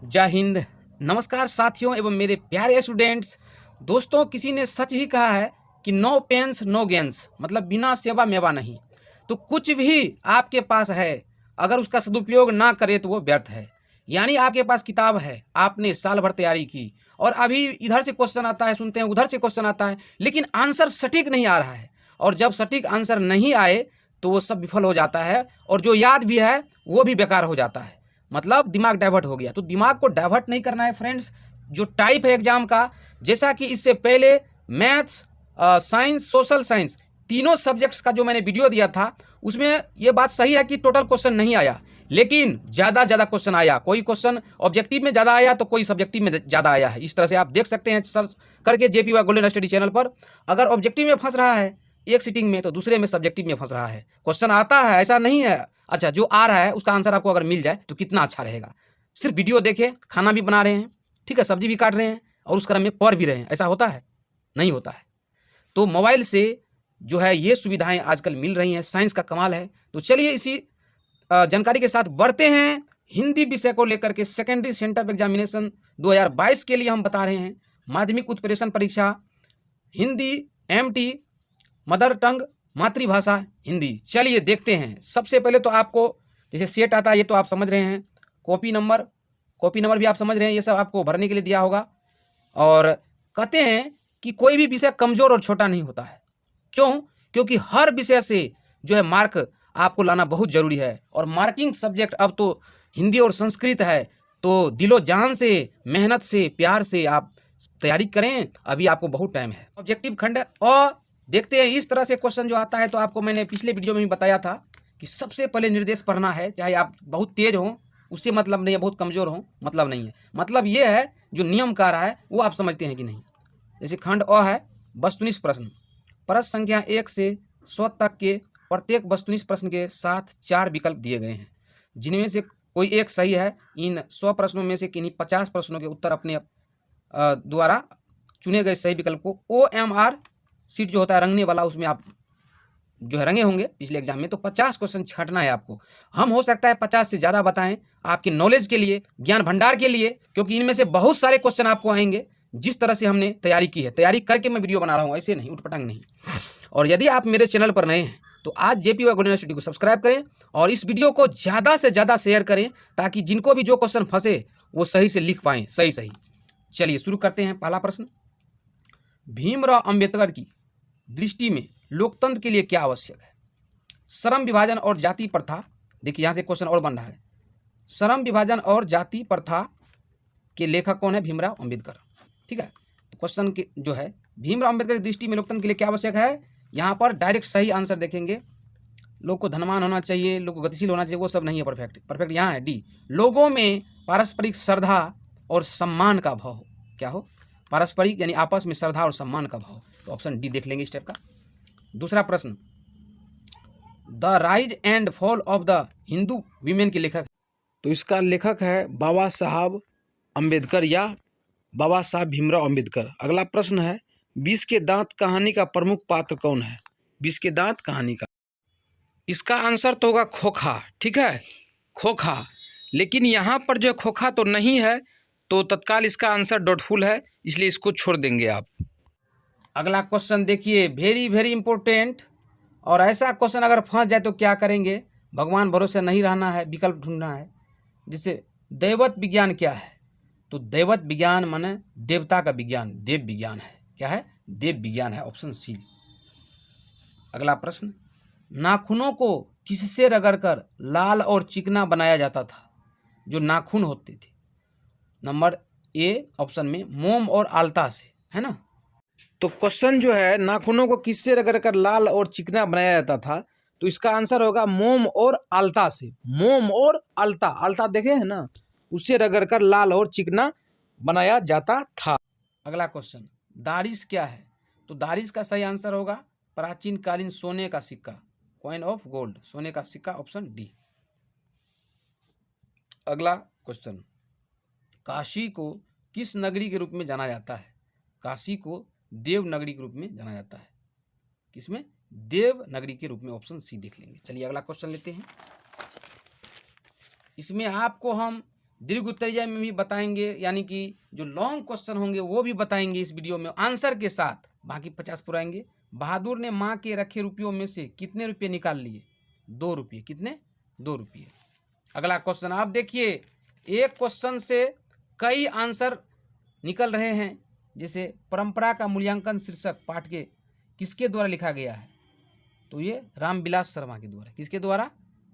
जय हिंद। नमस्कार साथियों एवं मेरे प्यारे स्टूडेंट्स। दोस्तों, किसी ने सच ही कहा है कि नो पेंस नो गेंस, मतलब बिना सेवा मेवा नहीं। तो कुछ भी आपके पास है, अगर उसका सदुपयोग ना करें तो वो व्यर्थ है। यानी आपके पास किताब है, आपने साल भर तैयारी की और अभी इधर से क्वेश्चन आता है, सुनते हैं उधर से क्वेश्चन आता है, लेकिन आंसर सटीक नहीं आ रहा है। और जब सटीक आंसर नहीं आए तो वो सब विफल हो जाता है, और जो याद भी है वो भी बेकार हो जाता है। मतलब दिमाग डाइवर्ट हो गया। तो दिमाग को डाइवर्ट नहीं करना है फ्रेंड्स। जो टाइप है एग्जाम का, जैसा कि इससे पहले मैथ्स, साइंस, सोशल साइंस, तीनों सब्जेक्ट्स का जो मैंने वीडियो दिया था, उसमें ये बात सही है कि टोटल क्वेश्चन नहीं आया, लेकिन ज़्यादा से ज़्यादा क्वेश्चन आया। कोई क्वेश्चन ऑब्जेक्टिव में ज़्यादा आया तो कोई सब्जेक्टिव में ज़्यादा आया है। इस तरह से आप देख सकते हैं सर्च करके JPY गोल्डन स्टडी चैनल पर। अगर ऑब्जेक्टिव में फंस रहा है एक सीटिंग में, तो दूसरे में सब्जेक्टिव में फंस रहा है। क्वेश्चन आता है, ऐसा नहीं है। अच्छा, जो आ रहा है उसका आंसर आपको अगर मिल जाए तो कितना अच्छा रहेगा। सिर्फ वीडियो देखे, खाना भी बना रहे हैं, ठीक है, सब्जी भी काट रहे हैं और उस क्रम में पढ़ भी रहे हैं, ऐसा होता है? नहीं होता है। तो मोबाइल से जो है ये सुविधाएं आजकल मिल रही हैं, साइंस का कमाल है। तो चलिए इसी जानकारी के साथ बढ़ते हैं। हिंदी विषय को लेकर के सेकेंडरी सेंटर एग्जामिनेशन 2022 के लिए हम बता रहे हैं। माध्यमिक उत्प्रेषण परीक्षा हिंदी, MT, मदर टंग, मातृभाषा हिंदी। चलिए देखते हैं। सबसे पहले तो आपको जैसे सेट आता है, ये तो आप समझ रहे हैं। कॉपी नंबर भी आप समझ रहे हैं, ये सब आपको भरने के लिए दिया होगा। और कहते हैं कि कोई भी विषय कमजोर और छोटा नहीं होता है। क्यों? क्योंकि हर विषय से जो है मार्क आपको लाना बहुत जरूरी है। और मार्किंग सब्जेक्ट अब तो हिंदी और संस्कृत है, तो दिलो जान से, मेहनत से, प्यार से आप तैयारी करें। अभी आपको बहुत टाइम है। ऑब्जेक्टिव खंड और देखते हैं इस तरह से क्वेश्चन जो आता है। तो आपको मैंने पिछले वीडियो में भी बताया था कि सबसे पहले निर्देश पढ़ना है, चाहे आप बहुत तेज हो उससे मतलब नहीं है, बहुत कमजोर हो मतलब नहीं है। मतलब ये है जो नियम कह रहा है वो आप समझते हैं कि नहीं। जैसे खंड अ है वस्तुनिष्ठ प्रश्न, प्रश्न संख्या 1 से 100 तक के प्रत्येक वस्तुनिष्ठ प्रश्न के साथ 4 विकल्प दिए गए हैं, जिनमें से कोई एक सही है। इन 100 प्रश्नों में से किन्हीं 50 प्रश्नों के उत्तर अपने द्वारा चुने गए सही विकल्प को OMR सीट जो होता है रंगने वाला, उसमें आप जो है रंगे होंगे पिछले एग्जाम में। तो 50 क्वेश्चन छांटना है आपको। हम हो सकता है 50 से ज़्यादा बताएं आपके नॉलेज के लिए, ज्ञान भंडार के लिए, क्योंकि इनमें से बहुत सारे क्वेश्चन आपको आएंगे। जिस तरह से हमने तैयारी की है, तैयारी करके मैं वीडियो बना रहा हूँ, ऐसे नहीं उठपटांग नहीं। और यदि आप मेरे चैनल पर नए हैं तो आज JPY गोल्डन यूनिवर्सिटी को सब्सक्राइब करें और इस वीडियो को ज़्यादा से ज़्यादा शेयर करें, ताकि जिनको भी जो क्वेश्चन फंसे वो सही से लिख पाएँ, सही। चलिए शुरू करते हैं। पहला प्रश्न, भीमराव अंबेडकर की दृष्टि में लोकतंत्र के लिए क्या आवश्यक है? श्रम विभाजन और जाति प्रथा। देखिए यहाँ से क्वेश्चन और बन रहा है। श्रम विभाजन और जाति प्रथा के लेखक कौन है? भीमराव अंबेडकर। ठीक है, तो क्वेश्चन के जो है भीमराव अंबेडकर की दृष्टि में लोकतंत्र के लिए क्या आवश्यक है, यहाँ पर डायरेक्ट सही आंसर देखेंगे। लोग को धनवान होना चाहिए, लोग को गतिशील होना चाहिए, वो सब नहीं है। परफेक्ट यहाँ है डी, लोगों में पारस्परिक श्रद्धा और सम्मान का भाव। क्या हो? पारस्परिक यानी आपस में श्रद्धा और सम्मान का भाव। तो ऑप्शन डी देख लेंगे इस टाइप का। दूसरा प्रश्न, the rise and fall of the Hindu women के लेखक, तो इसका लेखक है बाबा साहब अम्बेडकर या बाबा साहब भीमराव अम्बेडकर। अगला प्रश्न है, 20 के दांत कहानी का प्रमुख पात्र कौन है? 20 के दांत कहानी का, इसका आंसर तो होगा खोखा। ठीक है, खोखा। लेकिन यहाँ पर जो खोखा तो नहीं है, तो तत्काल इसका आंसर डॉटफुल है, इसलिए इसको छोड़ देंगे आप। अगला क्वेश्चन देखिए, वेरी इंपॉर्टेंट। और ऐसा क्वेश्चन अगर फंस जाए तो क्या करेंगे? भगवान भरोसे नहीं रहना है, विकल्प ढूंढना है। जैसे दैवत विज्ञान क्या है? तो दैवत विज्ञान माने देवता का विज्ञान, देव विज्ञान है। क्या है? देव विज्ञान है, ऑप्शन सी। अगला प्रश्न, नाखूनों को किससे रगड़कर लाल और चिकना बनाया जाता था? जो नाखून होते थे, नंबर ए ऑप्शन में मोम और आलता से, है ना। तो क्वेश्चन जो है नाखूनों को किससे रगड़कर लाल और चिकना बनाया जाता था, तो इसका आंसर होगा मोम और आलता से। मोम और आलता, आलता देखे हैं ना, उससे रगड़कर लाल और चिकना बनाया जाता था। अगला क्वेश्चन, दारिश क्या है? तो दारिश का सही आंसर होगा प्राचीन कालीन सोने का सिक्का, कॉइन ऑफ गोल्ड, सोने का सिक्का, ऑप्शन डी। अगला क्वेश्चन, काशी को किस नगरी के रूप में जाना जाता है? काशी को देव नगरी के रूप में जाना जाता है। किसमें? देव नगरी के रूप में, ऑप्शन सी देख लेंगे। चलिए अगला क्वेश्चन लेते हैं। इसमें आपको हम दीर्घ उत्तरीय में भी बताएंगे, यानी कि जो लॉन्ग क्वेश्चन होंगे वो भी बताएंगे इस वीडियो में आंसर के साथ। बाकी 50 पुराएंगे। बहादुर ने माँ के रखे रुपयों में से कितने रुपये निकाल लिए? 2 रुपये। कितने? 2 रुपये। अगला क्वेश्चन आप देखिए, एक क्वेश्चन से कई आंसर निकल रहे हैं। जैसे परंपरा का मूल्यांकन शीर्षक पाठ के किसके द्वारा लिखा गया है? तो ये रामविलास शर्मा के द्वारा। किसके द्वारा?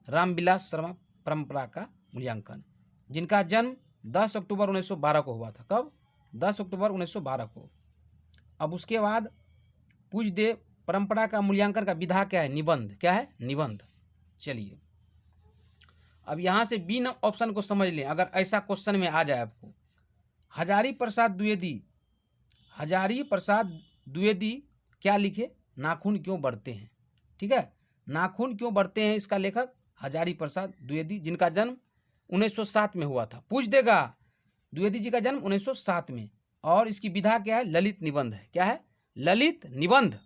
रामविलास शर्मा। परंपरा का मूल्यांकन, जिनका जन्म 10 अक्टूबर 1912 को हुआ था। कब? 10 अक्टूबर 1912 को। अब उसके बाद पूछ दे परंपरा का मूल्यांकन का विधा क्या है? निबंध। क्या है? निबंध। चलिए अब यहाँ से बी ऑप्शन को समझ लें, अगर ऐसा क्वेश्चन में आ जाए आपको। हजारी प्रसाद द्विवेदी क्या लिखे? नाखून क्यों बढ़ते हैं। ठीक है, नाखून क्यों बढ़ते हैं, इसका लेखक हजारी प्रसाद द्विवेदी, जिनका जन्म 1907 में हुआ था। पूछ देगा द्विवेदी जी का जन्म 1907 में, और इसकी विधा क्या है? ललित निबंध है। क्या है? ललित निबंध।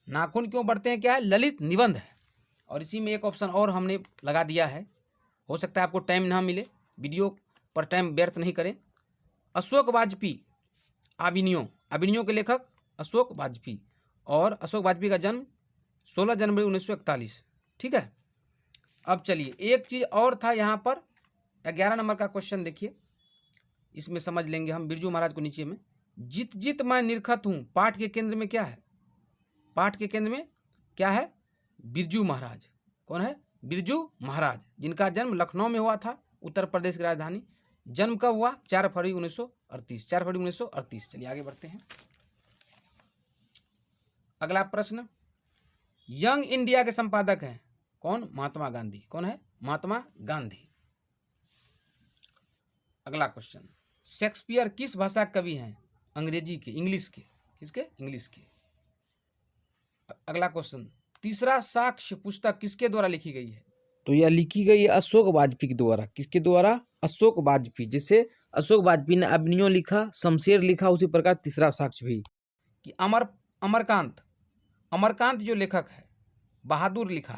नाखून क्यों बढ़ते हैं क्या है? ललित निबंध है। और इसी में एक ऑप्शन और हमने लगा दिया है, हो सकता है आपको टाइम ना मिले, वीडियो पर टाइम व्यर्थ नहीं करें। अशोक वाजपेयी अभिनयों के लेखक अशोक वाजपेयी, और अशोक वाजपेयी का जन्म 16 जनवरी 1941। ठीक है, अब चलिए एक चीज़ और था यहाँ पर। 11 नंबर का क्वेश्चन देखिए, इसमें समझ लेंगे हम बिरजू महाराज को। नीचे में जित जित मैं निरखत हूँ, पाठ के केंद्र में क्या है? पाठ के केंद्र में क्या है? बिरजू महाराज। कौन है? बिरजू महाराज, जिनका जन्म लखनऊ में हुआ था, उत्तर प्रदेश की राजधानी। जन्म कब हुआ? 4 फरवरी 1938। 4 फरवरी 1938। चलिए आगे बढ़ते हैं। अगला प्रश्न, यंग इंडिया के संपादक हैं कौन? महात्मा गांधी। कौन है? महात्मा गांधी। अगला क्वेश्चन, शेक्सपियर किस भाषा के कवि हैं? अंग्रेजी के, इंग्लिश के। किसके? इंग्लिश के। अगला क्वेश्चन, तीसरा साक्ष्य पुस्तक किसके द्वारा लिखी गई है? तो यह लिखी गई है अशोक वाजपेयी के द्वारा। किसके द्वारा? अशोक वाजपेयी। जैसे अशोक वाजपेयी ने अभिनयों लिखा, शमशेर लिखा, उसी प्रकार तीसरा साक्ष्य भी। कि अमरकांत जो लेखक है, बहादुर लिखा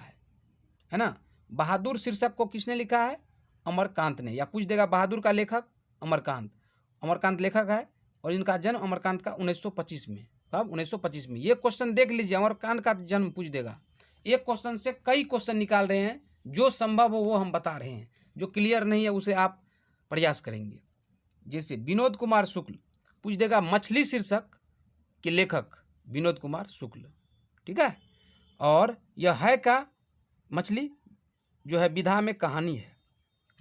है ना? बहादुर शीर्षक को किसने लिखा है? अमरकांत ने। या पूछ देगा बहादुर का लेखक अमरकांत लेखक है, और इनका जन्म अमरकांत का 1925 में। कब? 1925 में। ये क्वेश्चन देख लीजिए, अमरकांत का जन्म पूछ देगा। एक क्वेश्चन से कई क्वेश्चन निकाल रहे हैं, जो संभव हो वो हम बता रहे हैं, जो क्लियर नहीं है उसे आप प्रयास करेंगे। जैसे विनोद कुमार शुक्ल, पूछ देगा मछली शीर्षक के लेखक विनोद कुमार शुक्ल। ठीक है, और यह है का मछली जो है विधा में कहानी है।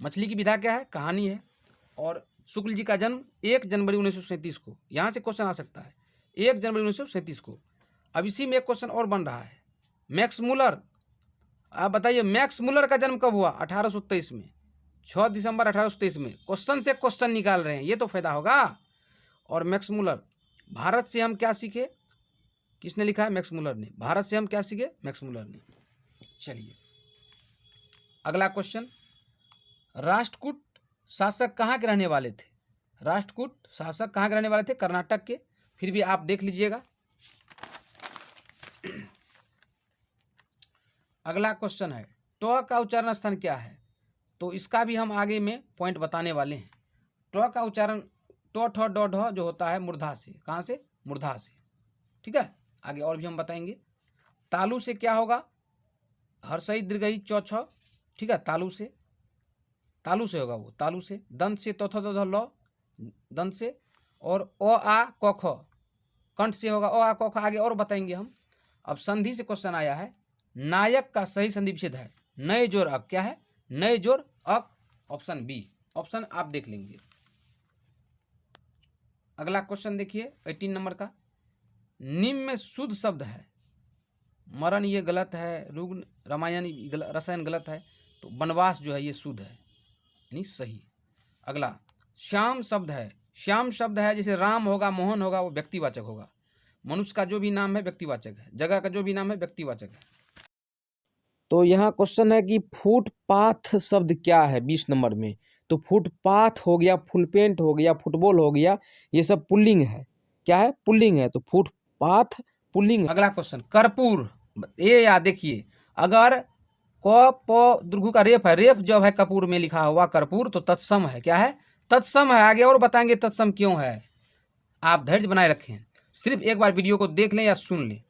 मछली की विधा क्या है? कहानी है। और शुक्ल जी का जन्म 1 जनवरी 1937 को। यहाँ से क्वेश्चन आ सकता है 1 जनवरी 1937 को। अब इसी में एक क्वेश्चन और बन रहा है, मैक्स मुलर। आप बताइए मैक्स मुलर का जन्म कब हुआ? 1823 में, 6 दिसंबर 1823 में। क्वेश्चन से क्वेश्चन निकाल रहे हैं, ये तो फायदा होगा। और मैक्स मुलर, भारत से हम क्या सीखे, किसने लिखा है? मैक्स मुलर ने। भारत से हम क्या सीखे? मैक्स मुलर ने। चलिए अगला क्वेश्चन, राष्ट्रकूट शासक कहाँ के रहने वाले थे? राष्ट्रकूट शासक कहाँ के रहने वाले थे? कर्नाटक के। फिर भी आप देख लीजिएगा। अगला क्वेश्चन है, ट का उच्चारण स्थान क्या है? तो इसका भी हम आगे में पॉइंट बताने वाले हैं। ट का उच्चारण ट ठ ड ढ जो होता है मूर्धा से। कहाँ से? मूर्धा से। ठीक है, आगे और भी हम बताएंगे। तालु से क्या होगा? हर्षई दीर्घई चौ छ। ठीक है, तालु से होगा वो, तालु से। दंत से तो थ ल, दंत से। और अ आ क ख, कंठ से होगा अ आ क ख। आगे और बताएंगे हम। अब संधि से क्वेश्चन आया है, नायक का सही संधि विच्छेद है नए जोर अक। क्या है? नए जोर अक। Option B. ऑप्शन आप देख लेंगे। अगला क्वेश्चन देखिए 18 नंबर का, निम्न में शुद्ध शब्द है। मरण ये गलत है, रुग्ण रामायण रसायन गलत है, तो वनवास जो है ये शुद्ध है, यानी सही। अगला श्याम शब्द है। श्याम शब्द है, जैसे राम होगा, मोहन होगा, वो व्यक्तिवाचक होगा। मनुष्य का जो भी नाम है व्यक्तिवाचक है, जगह का जो भी नाम है व्यक्तिवाचक है। तो यहाँ क्वेश्चन है कि फुटपाथ शब्द क्या है 20 नंबर में? तो फुटपाथ हो गया, फुलपेंट हो गया, फुटबॉल हो गया, ये सब पुल्लिंग है। क्या है? पुल्लिंग है। तो फुटपाथ पुल्लिंग। अगला क्वेश्चन, कर्पूर। ये याद देखिए, अगर क प दुर्घु का रेफ है, रेफ जब है कपूर में लिखा हुआ कर्पूर तो तत्सम है, क्या है? तत्सम है। आगे और बताएंगे तत्सम क्यों है। आप धैर्य बनाए रखें, सिर्फ एक बार वीडियो को देख लें या सुन लें।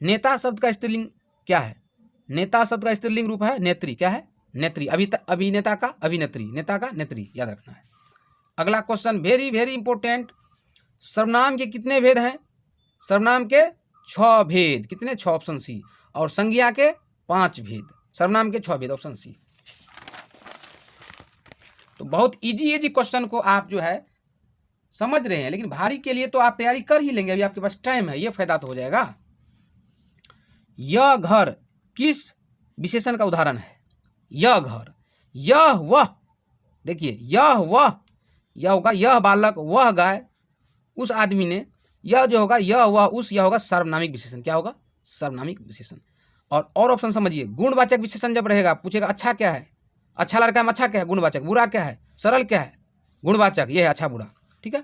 नेता शब्द का स्त्रीलिंग क्या है? नेता शब्द का स्त्रीलिंग रूप है नेत्री, क्या है? नेत्री। अभिनेता का अभिनेत्री, नेता का नेत्री, याद रखना है। अगला क्वेश्चन वेरी वेरी इंपॉर्टेंट, सर्वनाम के कितने भेद हैं? सर्वनाम के 6 भेद। कितने? 6, ऑप्शन सी। और संज्ञा के 5 भेद। सर्वनाम के 6 भेद, ऑप्शन सी। तो बहुत इजी क्वेश्चन को आप जो है समझ रहे हैं, लेकिन भारी के लिए तो आप तैयारी कर ही लेंगे, अभी आपके पास टाइम है, ये फायदा तो हो जाएगा। यह घर किस विशेषण का उदाहरण है? यह घर, यह वह, देखिए यह वह, यह होगा यह बालक, वह गाय, उस आदमी ने, यह जो होगा यह वह उस, यह होगा सर्वनामिक विशेषण। क्या होगा? सर्वनामिक विशेषण। और ऑप्शन समझिए, गुणवाचक विशेषण जब रहेगा पूछेगा अच्छा क्या है? अच्छा लड़का है, अच्छा क्या है? गुणवाचक। बुरा क्या है? सरल क्या है? गुणवाचक। ये है अच्छा बुरा, ठीक है।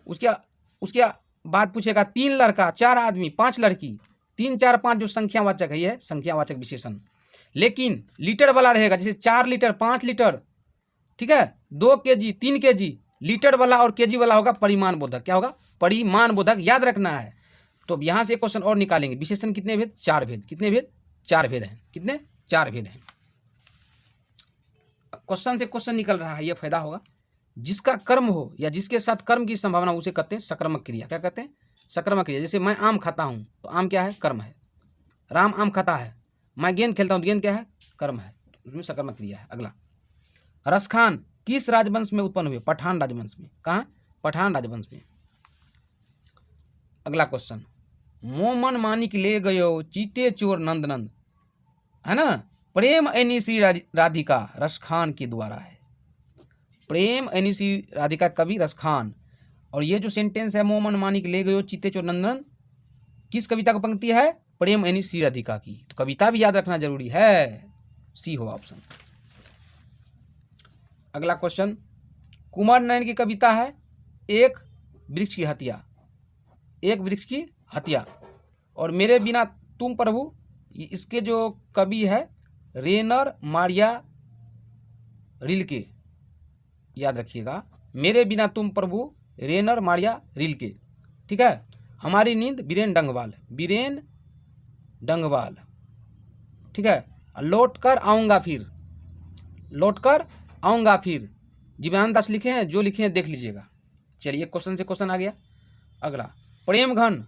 उसके बाद पूछेगा 3 लड़का 4 आदमी 5 लड़की, 3 4 5 जो संख्यावाचक है, ये है संख्यावाचक विशेषण। लेकिन लीटर वाला रहेगा, जैसे 4 लीटर 5 लीटर, ठीक है, 2 kg 3 kg, लीटर वाला और केजी वाला होगा परिमाण बोधक। क्या होगा? परिमाण बोधक, याद रखना है। तो यहां से क्वेश्चन और निकालेंगे। विशेषण कितने भेद? 4 भेद। कितने भेद? 4 भेद हैं। कितने? 4 भेद हैं। क्वेश्चन से क्वेश्चन निकल रहा है, यह फायदा होगा। जिसका कर्म हो या जिसके साथ कर्म की संभावना, उसे कहते हैं सक्रामक क्रिया। क्या कहते हैं? सक्रामक क्रिया। जैसे मैं आम खाता हूं तो आम क्या है? कर्म है। राम आम खाता है। मैं गेंद खेलता हूं तो गेंद क्या है? कर्म है। उसमें सक्रामक क्रिया है। अगला, रसखान किस राजवंश में उत्पन्न हुए? पठान राजवंश में। कहाँ? पठान राजवंश में। अगला क्वेश्चन, मोमन मानिक ले गयो चीते चोर नंदनंद, है ना, प्रेम ऐनी श्री राधिका रसखान के द्वारा है। प्रेम ऐनी श्री राधिका कवि रसखान। और ये जो सेंटेंस है, मोमन मानिक ले गयो चीते चोर नंदनंद, किस कविता की पंक्ति है? प्रेम ऐनी श्री राधिका की। तो कविता भी याद रखना जरूरी है, सी होगा ऑप्शन। अगला क्वेश्चन, कुमार नयन की कविता है एक वृक्ष की हत्या। एक वृक्ष की हत्या। और मेरे बिना तुम प्रभु, इसके जो कवि है रेनर मारिया रिल्के, याद रखिएगा, मेरे बिना तुम प्रभु रेनर मारिया रिल्के, ठीक है। हमारी नींद बीरेन डंगवाल, बीरेन डंगवाल, ठीक है। लौट कर आऊँगा फिर, लौट कर आऊँगा फिर, जीवनानंद दास लिखे हैं, जो लिखे हैं देख लीजिएगा। चलिए क्वेश्चन से क्वेश्चन आ गया। अगला, प्रेम घन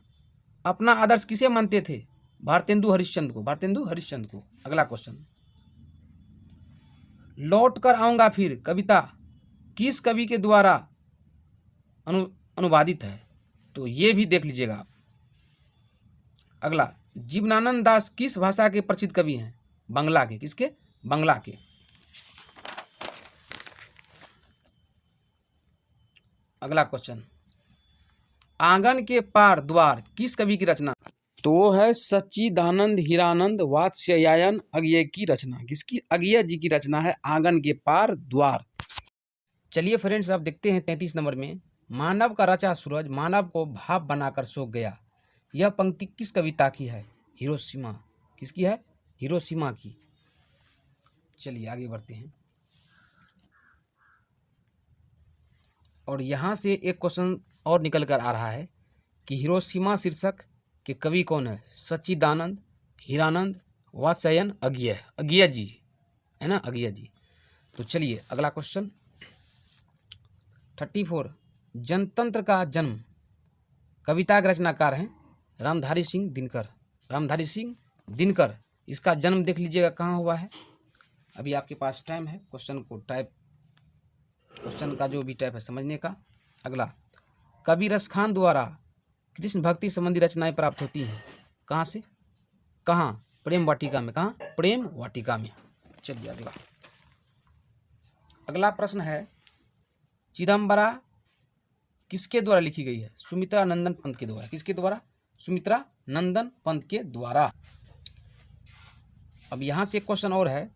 अपना आदर्श किसे मानते थे? भारतेंदु हरिश्चंद्र को। भारतेंदु हरिश्चंद्र को। अगला क्वेश्चन, लौट कर आऊँगा फिर कविता किस कवि के द्वारा अनुवादित है? तो ये भी देख लीजिएगा आप। अगला, जीवनानंद दास किस भाषा के प्रसिद्ध कवि हैं? बंगला के। किसके? बंगला के। अगला क्वेश्चन, आंगन के पार द्वार किस कवि की रचना? तो है सच्चिदानंद हीरानंद वात्स्यायन अज्ञेय की रचना। किसकी? अज्ञेय जी की रचना है आंगन के पार द्वार। चलिए फ्रेंड्स, अब देखते हैं 33 नंबर में, मानव का रचा सूरज मानव को भाव बनाकर सो गया। यह पंक्ति किस कविता की है? हिरोशिमा। किसकी है? हिरोशिमा की। चलिए आगे बढ़ते हैं। और यहाँ से एक क्वेश्चन और निकल कर आ रहा है कि हिरोशिमा शीर्षक के कवि कौन है? सच्चिदानंद हीरानंद वात्स्यायन अज्ञेय। अज्ञेय जी है ना, अज्ञेय जी। तो चलिए अगला क्वेश्चन 34, जनतंत्र का जन्म कविता के रचनाकार हैं रामधारी सिंह दिनकर। रामधारी सिंह दिनकर, इसका जन्म देख लीजिएगा कहाँ हुआ है। अभी आपके पास टाइम है क्वेश्चन को टाइप, क्वेश्चन का जो भी टाइप है समझने का। अगला, कवि रसखान द्वारा कृष्ण भक्ति संबंधी रचनाएं प्राप्त होती हैं कहाँ से? कहाँ? प्रेम वाटिका में। कहाँ? प्रेम वाटिका में। चलिए अगला, अगला प्रश्न है, चिदम्बरा किसके द्वारा लिखी गई है? सुमित्रा नंदन पंत के द्वारा। किसके द्वारा? सुमित्रा नंदन पंत के द्वारा। अब यहाँ से एक क्वेश्चन और है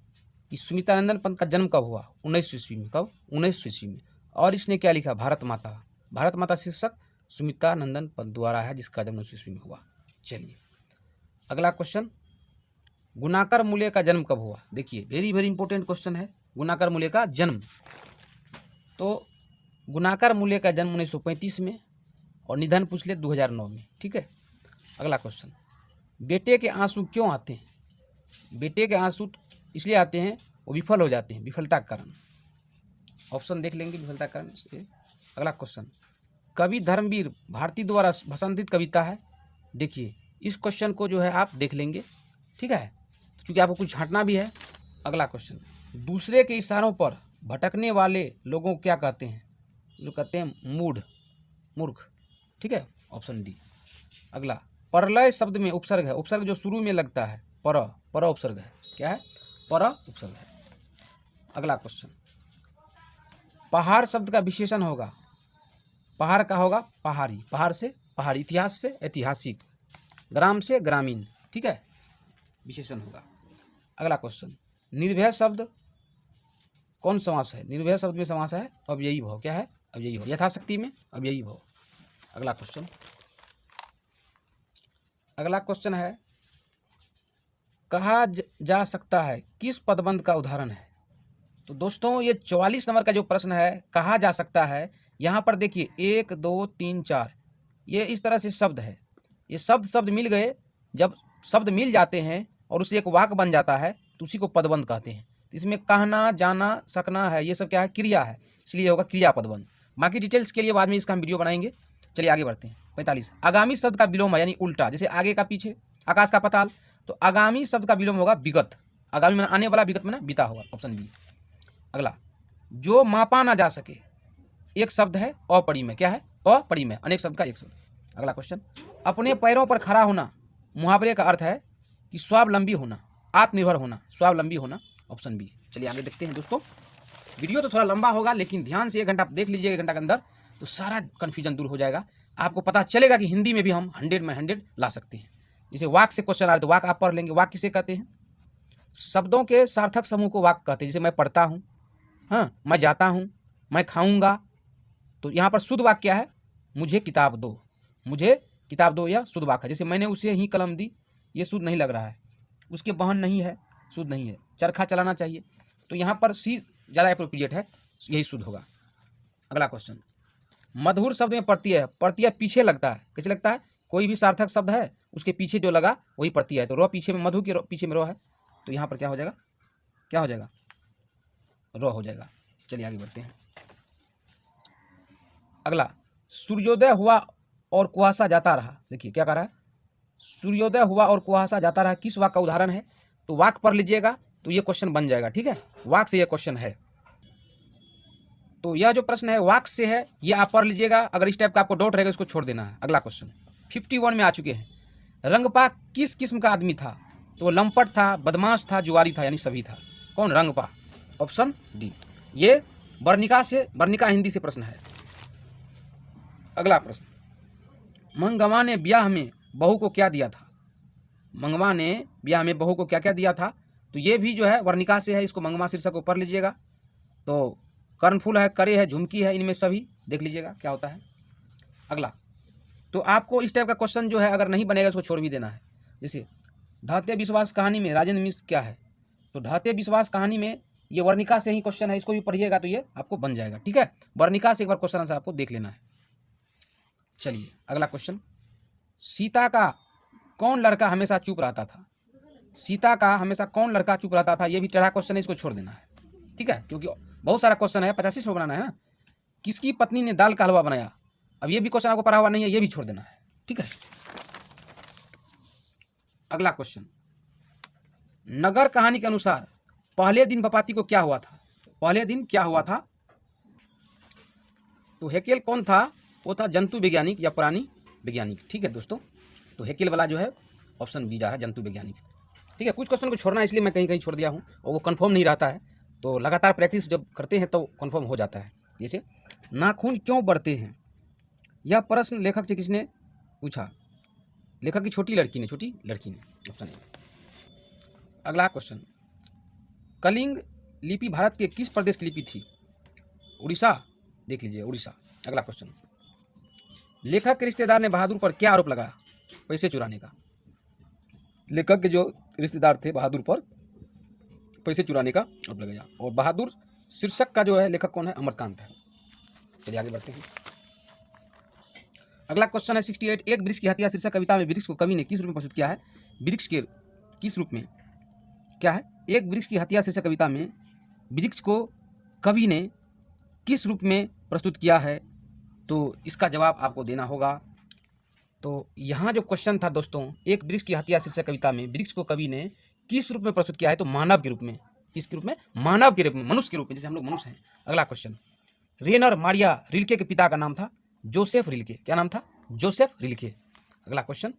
कि सुमित्रा नंदन पंत का जन्म कब हुआ? 1900 ईस्वी में। कब? 1900 ईस्वी में। और इसने क्या लिखा? भारत माता। भारत माता शीर्षक सुमित्रा नंदन पंत द्वारा है, जिसका जन्म 1900 ईस्वी में हुआ। चलिए अगला क्वेश्चन, गुणाकर मूल्य का जन्म कब हुआ? देखिए वेरी वेरी इंपॉर्टेंट क्वेश्चन है, गुणाकर मूल्य का जन्म। तो गुणाकर मूल्य का जन्म 1935 में और निधन पूछ ले 2009 में। ठीक है, अगला क्वेश्चन, बेटे के आंसू क्यों आते हैं? बेटे के आंसू इसलिए आते हैं वो विफल हो जाते हैं, विफलता के कारण। ऑप्शन देख लेंगे विफलता के कारण से। अगला क्वेश्चन, कवि धर्मवीर भारती द्वारा भाषांतरित कविता है। देखिए इस क्वेश्चन को जो है आप देख लेंगे, ठीक है, क्योंकि आपको कुछ छांटना भी है। अगला क्वेश्चन, दूसरे के इशारों पर भटकने वाले लोगों को क्या कहते हैं? जो कहते हैं मूढ़, मूर्ख। ठीक है, ऑप्शन डी। अगला, परलय शब्द में उपसर्ग है, उपसर्ग जो शुरू में लगता है, पर उपसर्ग है, क्या है? पर उपसर्ग है। अगला क्वेश्चन, पहाड़ शब्द का विशेषण होगा, पहाड़ का होगा पहाड़ी, पहाड़ से पहाड़ी, इतिहास से ऐतिहासिक, ग्राम से ग्रामीण। ठीक है, विशेषण होगा। अगला क्वेश्चन, निर्भय शब्द कौन समास है? निर्भय शब्द में समास है अव्ययी भाव, क्या है? अव्ययी भाव, यथाशक्ति में अव्ययी भाव। अगला क्वेश्चन, अगला क्वेश्चन है, कहा जा सकता है किस पदबंध का उदाहरण है? तो दोस्तों ये 44 नंबर का जो प्रश्न है, कहा जा सकता है, यहाँ पर देखिए 1 2 3 4 ये इस तरह से शब्द है, ये शब्द मिल गए, जब शब्द मिल जाते हैं और उससे एक वाक्य बन जाता है तो उसी को पदबंध कहते हैं। तो इसमें कहना, जाना, सकना है, ये सब क्या है? क्रिया है, इसलिए होगा क्रिया पदबंध। बाकी डिटेल्स के लिए बाद में इसका हम वीडियो बनाएंगे। चलिए आगे बढ़ते हैं। 45, आगामी शब्द का विलोम है, यानी उल्टा, जैसे आगे का पीछे, आकाश का पाताल, तो आगामी शब्द का विलोम होगा विगत, आगामी में आने वाला, विगत में बीता होगा, ऑप्शन बी। अगला, जो मापा ना जा सके, एक शब्द है अपरिमेय, क्या है? अपरिमेय, अनेक शब्द का एक शब्द। अगला क्वेश्चन, अपने पैरों पर खड़ा होना, मुहावरे का अर्थ है कि स्वावलंबी होना, आत्मनिर्भर होना, स्वावलंबी होना, ऑप्शन बी। चलिए आगे देखते हैं दोस्तों। वीडियो तो थोड़ा लंबा होगा, लेकिन ध्यान से 1 घंटा आप देख लीजिए, 1 घंटा के अंदर तो सारा कन्फ्यूजन दूर हो जाएगा। आपको पता चलेगा कि हिंदी में भी हम 100 में 100 ला सकते हैं। जैसे वाक से क्वेश्चन आ रहा है तो वाक आप पढ़ लेंगे। वाक किसे कहते हैं? शब्दों के सार्थक समूह को वाक कहते हैं। जैसे मैं पढ़ता हूँ, हाँ, मैं जाता हूँ, मैं खाऊंगा, तो यहाँ पर शुद्ध वाक्य क्या है? मुझे किताब दो, मुझे किताब दो, यह शुद्ध वाक्य है। जैसे मैंने उसे ही कलम दी, ये शुद्ध नहीं लग रहा है, उसके बहन नहीं है, शुद्ध नहीं है। चरखा चलाना चाहिए, तो यहाँ पर सी ज़्यादा अप्रोप्रिएट है, यही शुद्ध होगा। अगला क्वेश्चन, मधुर शब्द में प्रत्यय है, प्रत्यय पीछे लगता है, कैसे लगता है? कोई भी सार्थक शब्द है उसके पीछे जो लगा वही प्रत्यय है, तो रो पीछे में, मधु के पीछे में रो है, तो यहाँ पर क्या हो जाएगा? क्या हो जाएगा? रो हो जाएगा। चलिए आगे बढ़ते हैं। अगला, सूर्योदय हुआ और कुहासा जाता रहा। देखिए क्या कह रहा है? सूर्योदय हुआ और कुहासा जाता रहा, किस वाक्य का उदाहरण है? तो वाक्य पढ़ लीजिएगा तो ये क्वेश्चन बन जाएगा। ठीक है, वाक्य से ये क्वेश्चन है, तो यह जो प्रश्न है वाक्य से है, ये आप पढ़ लीजिएगा। अगर इस टाइप का आपको डाउट रहेगा इसको छोड़ देना है। अगला क्वेश्चन 51 में आ चुके हैं। रंगपा किस किस्म का आदमी था? तो लंपट था, बदमाश था, जुआरी था, यानी सभी था। कौन? रंगपा, ऑप्शन डी। ये वर्णिका से, वर्णिका हिंदी से प्रश्न है। अगला प्रश्न, मंगवा ने ब्याह में बहू को क्या दिया था? मंगवा ने ब्याह में बहू को क्या क्या दिया था? तो ये भी जो है वर्णिका से है, इसको मंगवा शीर्षक को पढ़ लीजिएगा। तो कर्णफूल है, करे है, झुमकी है, इनमें सभी देख लीजिएगा क्या होता है। अगला, तो आपको इस टाइप का क्वेश्चन जो है अगर नहीं बनेगा इसको छोड़ भी देना है। जैसे ढाते विश्वास कहानी में राजेंद्र मिश्र क्या है? तो ढाते विश्वास कहानी में ये वर्णिका से ही क्वेश्चन है, इसको भी पढ़िएगा तो ये आपको बन जाएगा। ठीक है, वर्णिका से एक बार क्वेश्चन आंसर आपको देख लेना है। चलिए अगला क्वेश्चन, सीता का कौन लड़का हमेशा चुप रहता था? सीता का हमेशा कौन लड़का चुप रहता था? ये भी टेढ़ा क्वेश्चन है, इसको छोड़ देना है। ठीक है, क्योंकि बहुत सारा क्वेश्चन है, 85 शो बनाना है ना। किसकी पत्नी ने दाल का हलवा बनाया? अब ये भी क्वेश्चन आपको पढ़ा हुआ नहीं है, ये भी छोड़ देना है। ठीक है, अगला क्वेश्चन, नगर कहानी के अनुसार पहले दिन बपाती को क्या हुआ था? पहले दिन क्या हुआ था? तो हेकेल कौन था? वो था जंतु वैज्ञानिक या प्राणी वैज्ञानिक। ठीक है दोस्तों, तो हेकेल वाला जो है ऑप्शन बी जा रहा है, जंतु वैज्ञानिक। ठीक है, कुछ क्वेश्चन को छोड़ना इसलिए मैं कहीं कहीं छोड़ दिया हूँ, और वो कंफर्म नहीं रहता है, तो लगातार प्रैक्टिस जब करते हैं तो कंफर्म हो जाता है। जैसे नाखून क्यों बढ़ते हैं? यह प्रश्न लेखक से किसने पूछा? लेखक की छोटी लड़की ने, ऑप्शन ए। अगला क्वेश्चन, कलिंग लिपि भारत के किस प्रदेश की लिपि थी? उड़ीसा, देख लीजिए उड़ीसा। अगला क्वेश्चन, लेखक के रिश्तेदार ने बहादुर पर क्या आरोप लगाया? पैसे चुराने का। लेखक के जो रिश्तेदार थे बहादुर पर पैसे चुराने का आरोप लगाया। और बहादुर शीर्षक का जो है लेखक कौन है? अमरकांत है। चलिए आगे बढ़ते हैं। अगला क्वेश्चन है 68। एक वृक्ष की हत्या शीर्षक कविता में वृक्ष को कवि ने किस रूप में प्रस्तुत किया है? वृक्ष के किस रूप में क्या है? एक वृक्ष की हत्या शीर्षक कविता में वृक्ष को कवि ने किस रूप में प्रस्तुत किया है? तो इसका जवाब आपको देना होगा। तो यहाँ जो क्वेश्चन था दोस्तों, एक वृक्ष की हत्या शीर्षक कविता में वृक्ष को कवि ने किस रूप में प्रस्तुत किया है? तो मानव के रूप में। किसके रूप में? मानव के रूप में, मनुष्य के रूप में, जैसे हम लोग मनुष्य हैं। अगला क्वेश्चन, रेनर मारिया रिल्के के पिता का नाम था जोसेफ रिल्के। क्या नाम था? Joseph Rilke. अगला क्वेश्चन,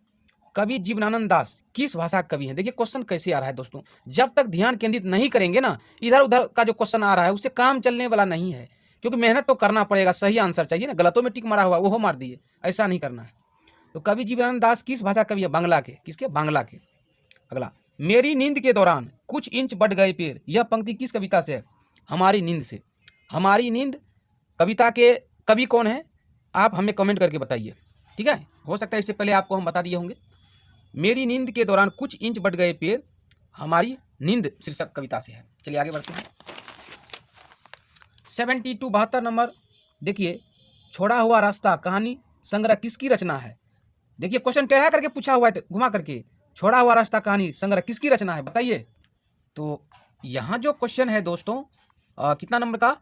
कवि जीवनानंद दास किस भाषा के कवि हैं? देखिए क्वेश्चन कैसे आ रहा है दोस्तों, जब तक ध्यान केंद्रित नहीं करेंगे ना, इधर उधर का जो क्वेश्चन आ रहा है उससे काम चलने वाला नहीं है, क्योंकि मेहनत तो करना पड़ेगा, सही आंसर चाहिए ना। गलतों में टिक मारा हुआ वो मार दिए, ऐसा नहीं करना है। तो कवि जीवनानंद दास किस भाषा कवि है? बांग्ला के। किसके? बांग्ला के। अगला, मेरी नींद के दौरान कुछ इंच बढ़ गए पेड़, यह पंक्ति किस कविता से है? हमारी नींद से। हमारी नींद कविता के कवि कौन है? आप हमें कमेंट करके बताइए, ठीक है। हो सकता है इससे पहले आपको हम बता दिए होंगे। मेरी नींद के दौरान कुछ इंच बढ़ गए पेड़, हमारी नींद शीर्षक कविता से है। चलिए आगे बढ़ते हैं। 72 नंबर देखिए, छोड़ा हुआ रास्ता कहानी संग्रह किसकी रचना है? देखिए क्वेश्चन टेढ़ा करके पूछा हुआ है, घुमा करके। छोड़ा हुआ रास्ता कहानी संग्रह किसकी रचना है, बताइए। तो यहाँ जो क्वेश्चन है दोस्तों, कितना नंबर का?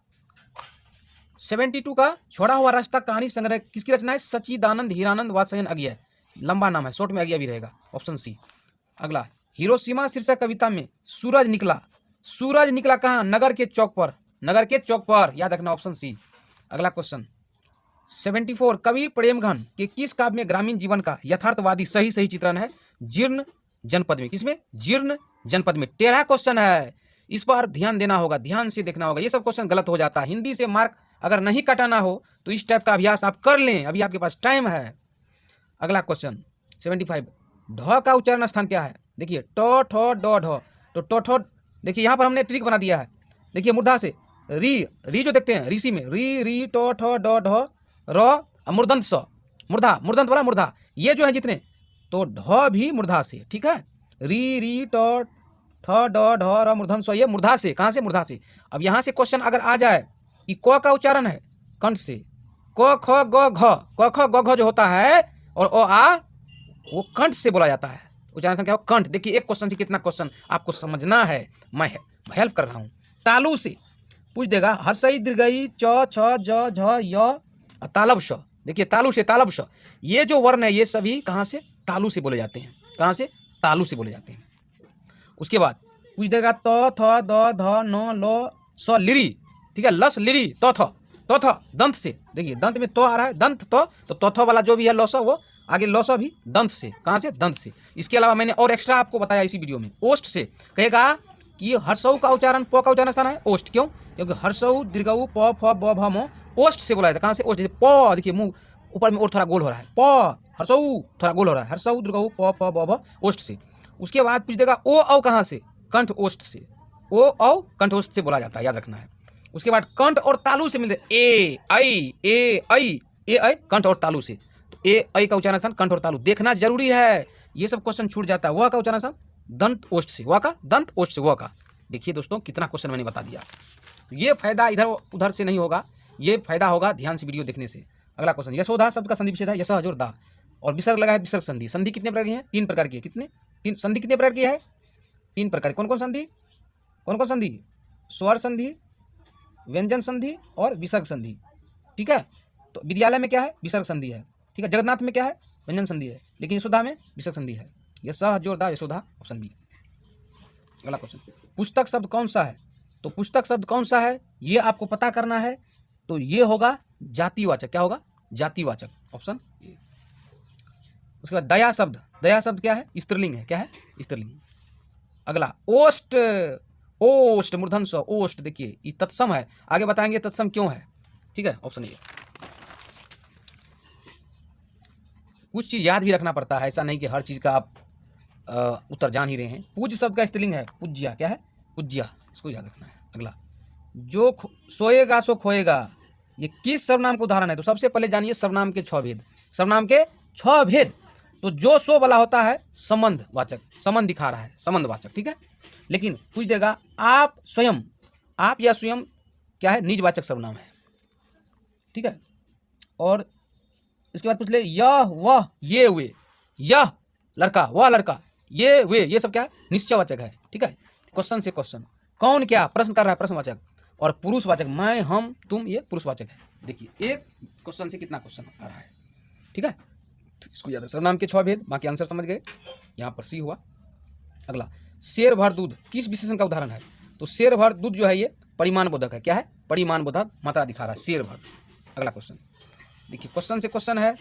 72 का छोड़ा हुआ रास्ता कहानी संग्रह किसकी रचना है? सच्चिदानंद हीरानंद वात्स्ययन अज्ञेय। लंबा नाम है, शॉर्ट में अज्ञेय भी रहेगा, ऑप्शन सी। अगला, हिरोशिमा शीर्षक कविता में सूरज निकला। सूरज निकला कहाँ? नगर के चौक पर। नगर के चौक पर, याद रखना, ऑप्शन सी। अगला क्वेश्चन 74, कवि प्रेमघन के किस काव्य में ग्रामीण जीवन का यथार्थवादी सही सही चित्रण है? जीर्ण जनपद में। किसमें? जीर्ण जनपद में। टेढ़ा क्वेश्चन है, इस पर ध्यान देना होगा, ध्यान से देखना होगा। ये सब क्वेश्चन गलत हो जाता है। हिंदी से मार्क अगर नहीं कटाना हो तो इस टाइप का अभ्यास आप कर लें, अभी आपके पास टाइम है। अगला क्वेश्चन 75, ढ का उच्चारण स्थान क्या है? देखिए ट ठ ड ढ। तो ट ठ, देखिए यहाँ पर हमने ट्रिक बना दिया है। देखिए मूर्धा से री जो देखते हैं ऋषि में, री ट ठ ड ढ र, मूर्धन्त स, मूर्धा, मूर्धन्त वाला मूर्धा, ये जो है जितने, तो ढ भी मूर्धा से, ठीक है। री ट ठ ड ढ र मूर्धन्त स, ये मूर्धा से। कहाँ से? मूर्धा से। अब यहाँ से क्वेश्चन अगर आ जाए, कि क का उच्चारण है कंठ से, क ख ग घ, क ख ग घ जो होता है और ओ आ, वो कंठ से बोला जाता है। उच्चारण क्या हो? कंठ। देखिए एक क्वेश्चन से कितना क्वेश्चन आपको समझना है, मैं हेल्प कर रहा हूँ। तालु से पूछ देगा, हर्षई दीर्घई च छ ज झ य तालब श। देखिए तालु से, तालब श, ये जो वर्ण है ये सभी कहाँ से? तालु से बोले जाते हैं। कहाँ से? तालु से बोले जाते हैं। उसके बाद पूछ देगा त थ द ध न ल स लिरी, ठीक है, लस लिरी तो थ दंत से। देखिए दंत में तो आ रहा है, दंत तो थ वाला जो भी है लस, वो आगे लस भी दंत से। कहाँ से? दंत से। इसके अलावा मैंने और एक्स्ट्रा आपको बताया इसी वीडियो में, ओष्ठ से। कहेगा कि हर्षऊ का उच्चारण, प का उच्चारण स्थान है ओष्ठ। क्यों? क्योंकि हर्षऊ दीर्घऊ प फ ब भ म ओष्ठ से बोला जाता है। कहाँ से? ओष्ठ। जैसे प, देखिए मुंह ऊपर में और थोड़ा गोल हो रहा है, प हर्षऊ थोड़ा गोल हो रहा है, हर्षऊ दीर्घऊ प फ ब भ ओष्ठ से। उसके बाद पूछ देगा ओ औ कहाँ से? कंठ ओष्ठ से। ओ औ कंठ ओष्ठ से बोला जाता है, याद रखना है। उसके बाद कंठ और तालु से मिलते, ए ऐ कंठ और तालु से। तो ए ऐ का उच्चारण स्थान कंठ और तालु देखना जरूरी है, ये सब क्वेश्चन छूट जाता है। वह का उच्चारण स्थान दंत ओष्ठ से, वह का दंत ओष्ठ से, वह का। देखिए दोस्तों कितना क्वेश्चन मैंने बता दिया। तो ये फायदा इधर उधर से नहीं होगा, ये फायदा होगा ध्यान से वीडियो देखने से। अगला क्वेश्चन, यशोदा शब्द का संधि विच्छेद है यशः जोर दा, और विसर्ग लगा है विसर्ग संधि। संधि कितने प्रकार की है? 3 प्रकार की है। कितने? 3 संधि कितने प्रकार की है? 3 प्रकार। कौन कौन संधि? कौन कौन संधि? स्वर संधि, व्यंजन संधि और विसर्ग संधि, ठीक है। तो विद्यालय में क्या है? विसर्ग संधि है, ठीक है। जगन्नाथ में क्या है? व्यंजन संधि है, लेकिन यशोदा में विसर्ग संधि है। यशः जोर दा यशोदा, ऑप्शन बी। अगला क्वेश्चन, पुस्तक शब्द कौन सा है? तो पुस्तक शब्द कौन सा है ये आपको पता करना है। तो ये होगा जातिवाचक। क्या होगा? जातिवाचक, ऑप्शन ए। उसके बाद दया शब्द, दया शब्द क्या है? स्त्रीलिंग है। क्या है? स्त्रीलिंग। अगला ओष्ठ, ओष्ठ मूर्धन स, ओष्ठ। देखिए ये तत्सम है, आगे बताएंगे तत्सम क्यों है, ठीक है, ऑप्शन ए। कुछ चीज याद भी रखना पड़ता है, ऐसा नहीं कि हर चीज का आप उत्तर जान ही रहे हैं। पूज्य शब्द का स्त्रीलिंग है पूज्या। क्या है? पूज्या, इसको याद रखना है। अगला, जो सोएगा सो खोएगा, ये किस सर्वनाम का उदाहरण है? तो सबसे पहले जानिए सर्वनाम के 6 भेद। सर्वनाम के 6 भेद। तो जो सो वाला होता है संबंधवाचक, संबंध दिखा रहा है, संबंधवाचक, ठीक है। लेकिन पूछ देगा आप स्वयं, आप या स्वयं क्या है, निजवाचक सर्वनाम है, ठीक है। और इसके बाद पूछ ले यह वह ये वे, यह लड़का वह लड़का ये वे, ये सब क्या है, निश्चयवाचक है, ठीक है। क्वेश्चन से क्वेश्चन, कौन क्या प्रश्न कर रहा है, प्रश्नवाचक। और पुरुषवाचक मैं हम तुम, ये पुरुषवाचक है। देखिए एक क्वेश्चन से कितना क्वेश्चन आ रहा है, ठीक है। तो इसको याद है, सर्वनाम के 6 भेद, बाकी आंसर समझ गए। यहाँ पर सी हुआ। अगला, शेर भर दूध किस विशेषण का उदाहरण है। तो शेर भर दूध जो है ये परिमाण बोधक है, क्या है, परिमाण बोधक मात्रा दिखा रहा है, शेर भर। अगला क्वेश्चन देखिए, क्वेश्चन से क्वेश्चन है,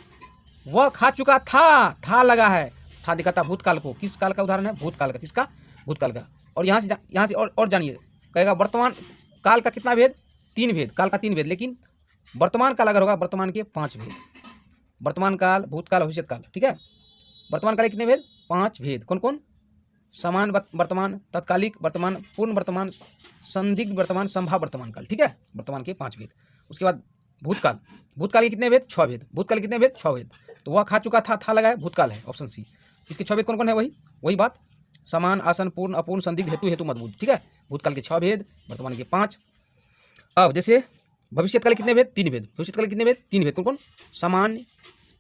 वह खा चुका था लगा है, था दिखाता भूतकाल को, किस काल का उदाहरण है, भूतकाल का, किसका, भूतकाल का। और यहाँ से और जानिए, कहेगा वर्तमान काल का कितना भेद, 3 भेद, काल का 3 भेद, लेकिन वर्तमान काल अगर होगा, वर्तमान के 5 भेद, वर्तमान काल, भूतकाल, भविष्य काल, ठीक है। वर्तमान काल कितने भेद, 5 भेद, कौन कौन, समान वर्तमान, तत्कालिक वर्तमान, पूर्ण वर्तमान, संदिग्ध वर्तमान, संभाव वर्तमान काल, ठीक है। वर्तमान के 5 भेद। उसके बाद भूतकाल, भूतकाल के कितने भेद, 6 भेद, भूतकाल के कितने भेद, 6 भेद। तो वह खा चुका था लगा है, भूतकाल है, ऑप्शन सी। इसके 6 भेद कौन कौन है, वही बात, समान, आसन, पूर्ण, अपूर्ण, संदिग्ध, हेतु मजबूत, ठीक है। भूतकाल के 6 भेद, वर्तमान के 5। अब जैसे भविष्य काल कितने भेद, 3 भेद, भविष्य काल कितने भेद, 3 भेद, कौन कौन, सामान्य,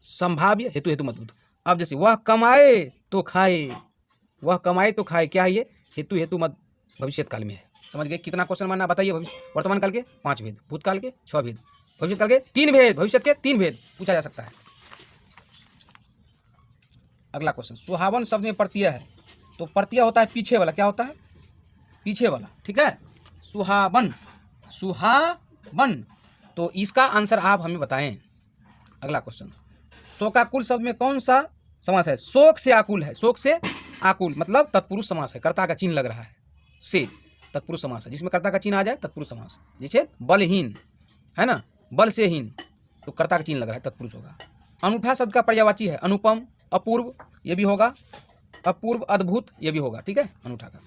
संभाव्य, हेतु मजबूत। अब जैसे वह कमाए तो खाए, वह कमाए तो खाए, क्या है ये, हेतु मत भविष्य काल में है। समझ गए, कितना क्वेश्चन मानना बताइए। वर्तमान काल के 5 भेद, भूतकाल के 6 भेद, भविष्य काल के 3 भेद, भविष्य के 3 भेद पूछा जा सकता है। अगला क्वेश्चन, सुहावन शब्द में प्रत्यय है, तो प्रत्यय होता है पीछे वाला, क्या होता है, पीछे वाला, ठीक है। सुहावन, सुहावन, तो इसका आंसर आप हमें बताएं। अगला क्वेश्चन, शोकाकुल शब्द में कौन सा समास है, शोक से आकुल है, शोक से आकुल मतलब तत्पुरुष समास है, कर्ता का चिन्ह लग रहा है, से तत्पुरुष समास है, जिसमें कर्ता का चिन्ह आ जाए तत्पुरुष समास। जैसे बलहीन है ना, बल से हीन, तो कर्ता का चिन्ह लग रहा है, तत्पुरुष होगा। अनूठा शब्द का पर्यायवाची है, अनुपम, अपूर्व, ये भी होगा, अपूर्व, अद्भुत, ये भी होगा, ठीक है, अनूठा का।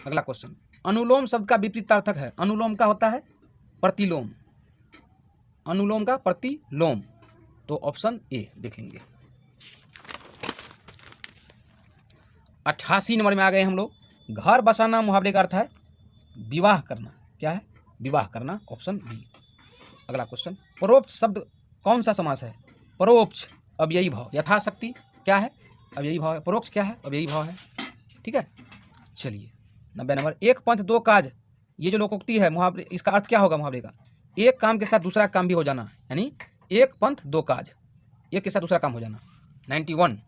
अगला क्वेश्चन, अनुलोम शब्द का विपरीतार्थक है, अनुलोम का होता है प्रतिलोम, अनुलोम का प्रतिलोम, तो ऑप्शन ए देखेंगे। 88 नंबर में आ गए हम लोग। घर बसाना मुहावरे का अर्थ है विवाह करना, क्या है, विवाह करना, ऑप्शन बी। अगला क्वेश्चन, परोक्ष शब्द कौन सा समास है, परोक्ष अव्ययी भाव, यथाशक्ति क्या है, अव्ययी भाव है, परोक्ष क्या है, अव्ययी भाव है, ठीक है। चलिए 90 नंबर, एक पंथ दो काज, ये जो लोकोक्ति है मुहावरे, इसका अर्थ क्या होगा मुहावरे का, एक काम के साथ दूसरा काम भी हो जाना, यानी एक पंथ दो काज, एक के साथ दूसरा काम हो जाना। 91,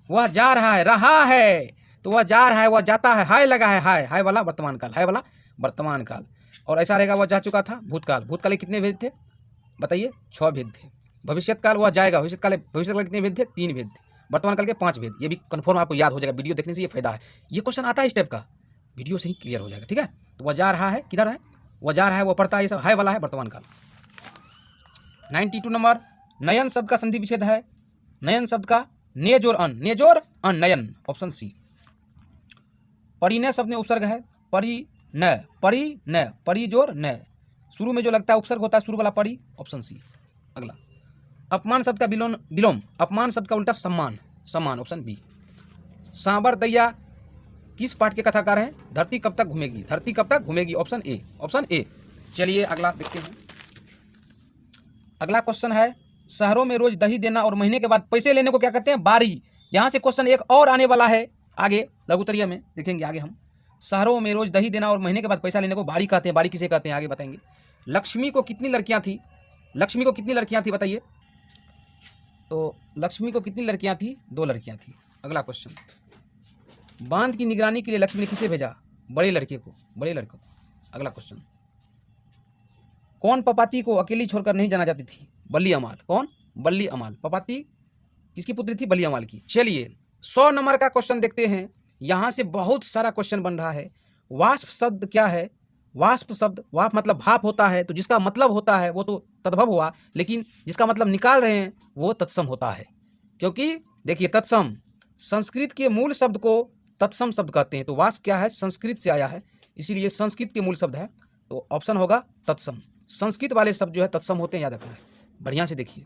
वह जा रहा है, तो वह जा रहा है, वह जाता है, हाय लगा है, हाय वाला वर्तमान काल, हाय वाला वर्तमान काल। और ऐसा रहेगा, वह जा चुका था, भूतकाल, भूतकाल के कितने भेद थे बताइए, 6 भेद थे। भविष्यत काल, वह जाएगा, भविष्यत काल कितने भेद थे, 3 भेद थे। वर्तमान काल के 5 भेद, ये भी कन्फर्म आपको याद हो जाएगा, वीडियो देखने से ये फायदा है, ये क्वेश्चन आता है इस टाइप का, वीडियो से ही क्लियर हो जाएगा, ठीक है। तो वह जा रहा है, किधर है, वह जा रहा है, वह पढ़ता है, ये सब हाय वाला है वर्तमान काल। 92 नंबर, नयन शब्द का संधि विच्छेद है, नयन शब्द का नेजोर अन, नेजोर अन, नयन, ऑप्शन सी। परिणय शब्द में उपसर्ग है, परिणय, परिजोर नय, शुरू में जो लगता है उपसर्ग होता है, शुरू वाला परि, ऑप्शन सी। अगला, अपमान शब्द का विलोम, अपमान शब्द का उल्टा सम्मान, सम्मान, ऑप्शन बी। सांबर दैया किस पाठ के कथाकार हैं, धरती कब तक घूमेगी, धरती कब तक घूमेगी, ऑप्शन ए, ऑप्शन ए। चलिए अगला देखते हैं। अगला क्वेश्चन है, शहरों में रोज दही देना और महीने के बाद पैसे लेने को क्या कहते हैं, बारी। यहाँ से क्वेश्चन एक और आने वाला है आगे, लघुत्तरीय में देखेंगे आगे हम। शहरों में रोज दही देना और महीने के बाद पैसा लेने को बारी कहते हैं, बारी किसे कहते हैं आगे बताएंगे। लक्ष्मी को कितनी लड़कियां थी, लक्ष्मी को कितनी लड़कियां थी बताइए, तो लक्ष्मी को कितनी लड़कियां थी, 2 लड़कियां थी। अगला क्वेश्चन, बांध की निगरानी के लिए लक्ष्मी ने किसे भेजा, बड़े लड़के को, बड़े लड़के को। अगला क्वेश्चन, कौन पपाती को अकेली छोड़कर नहीं जाना चाहती थी, बल्ली अमाल, कौन, बल्ली अमाल। पपाती किसकी पुत्री थी, बल्ली अमाल की। चलिए 100 नंबर का क्वेश्चन देखते हैं, यहाँ से बहुत सारा क्वेश्चन बन रहा है। वाष्प शब्द क्या है, वाष्प शब्द, वाष्प मतलब भाप होता है, तो जिसका मतलब होता है वो तो तद्भव हुआ, लेकिन जिसका मतलब निकाल रहे हैं वो तत्सम होता है, क्योंकि देखिए तत्सम, संस्कृत के मूल शब्द को तत्सम शब्द कहते हैं, तो वाष्प क्या है, संस्कृत से आया है, इसीलिए संस्कृत के मूल शब्द है, तो ऑप्शन होगा तत्सम। संस्कृत वाले शब्द जो है तत्सम होते हैं, याद रखना है, बढ़िया से देखिए।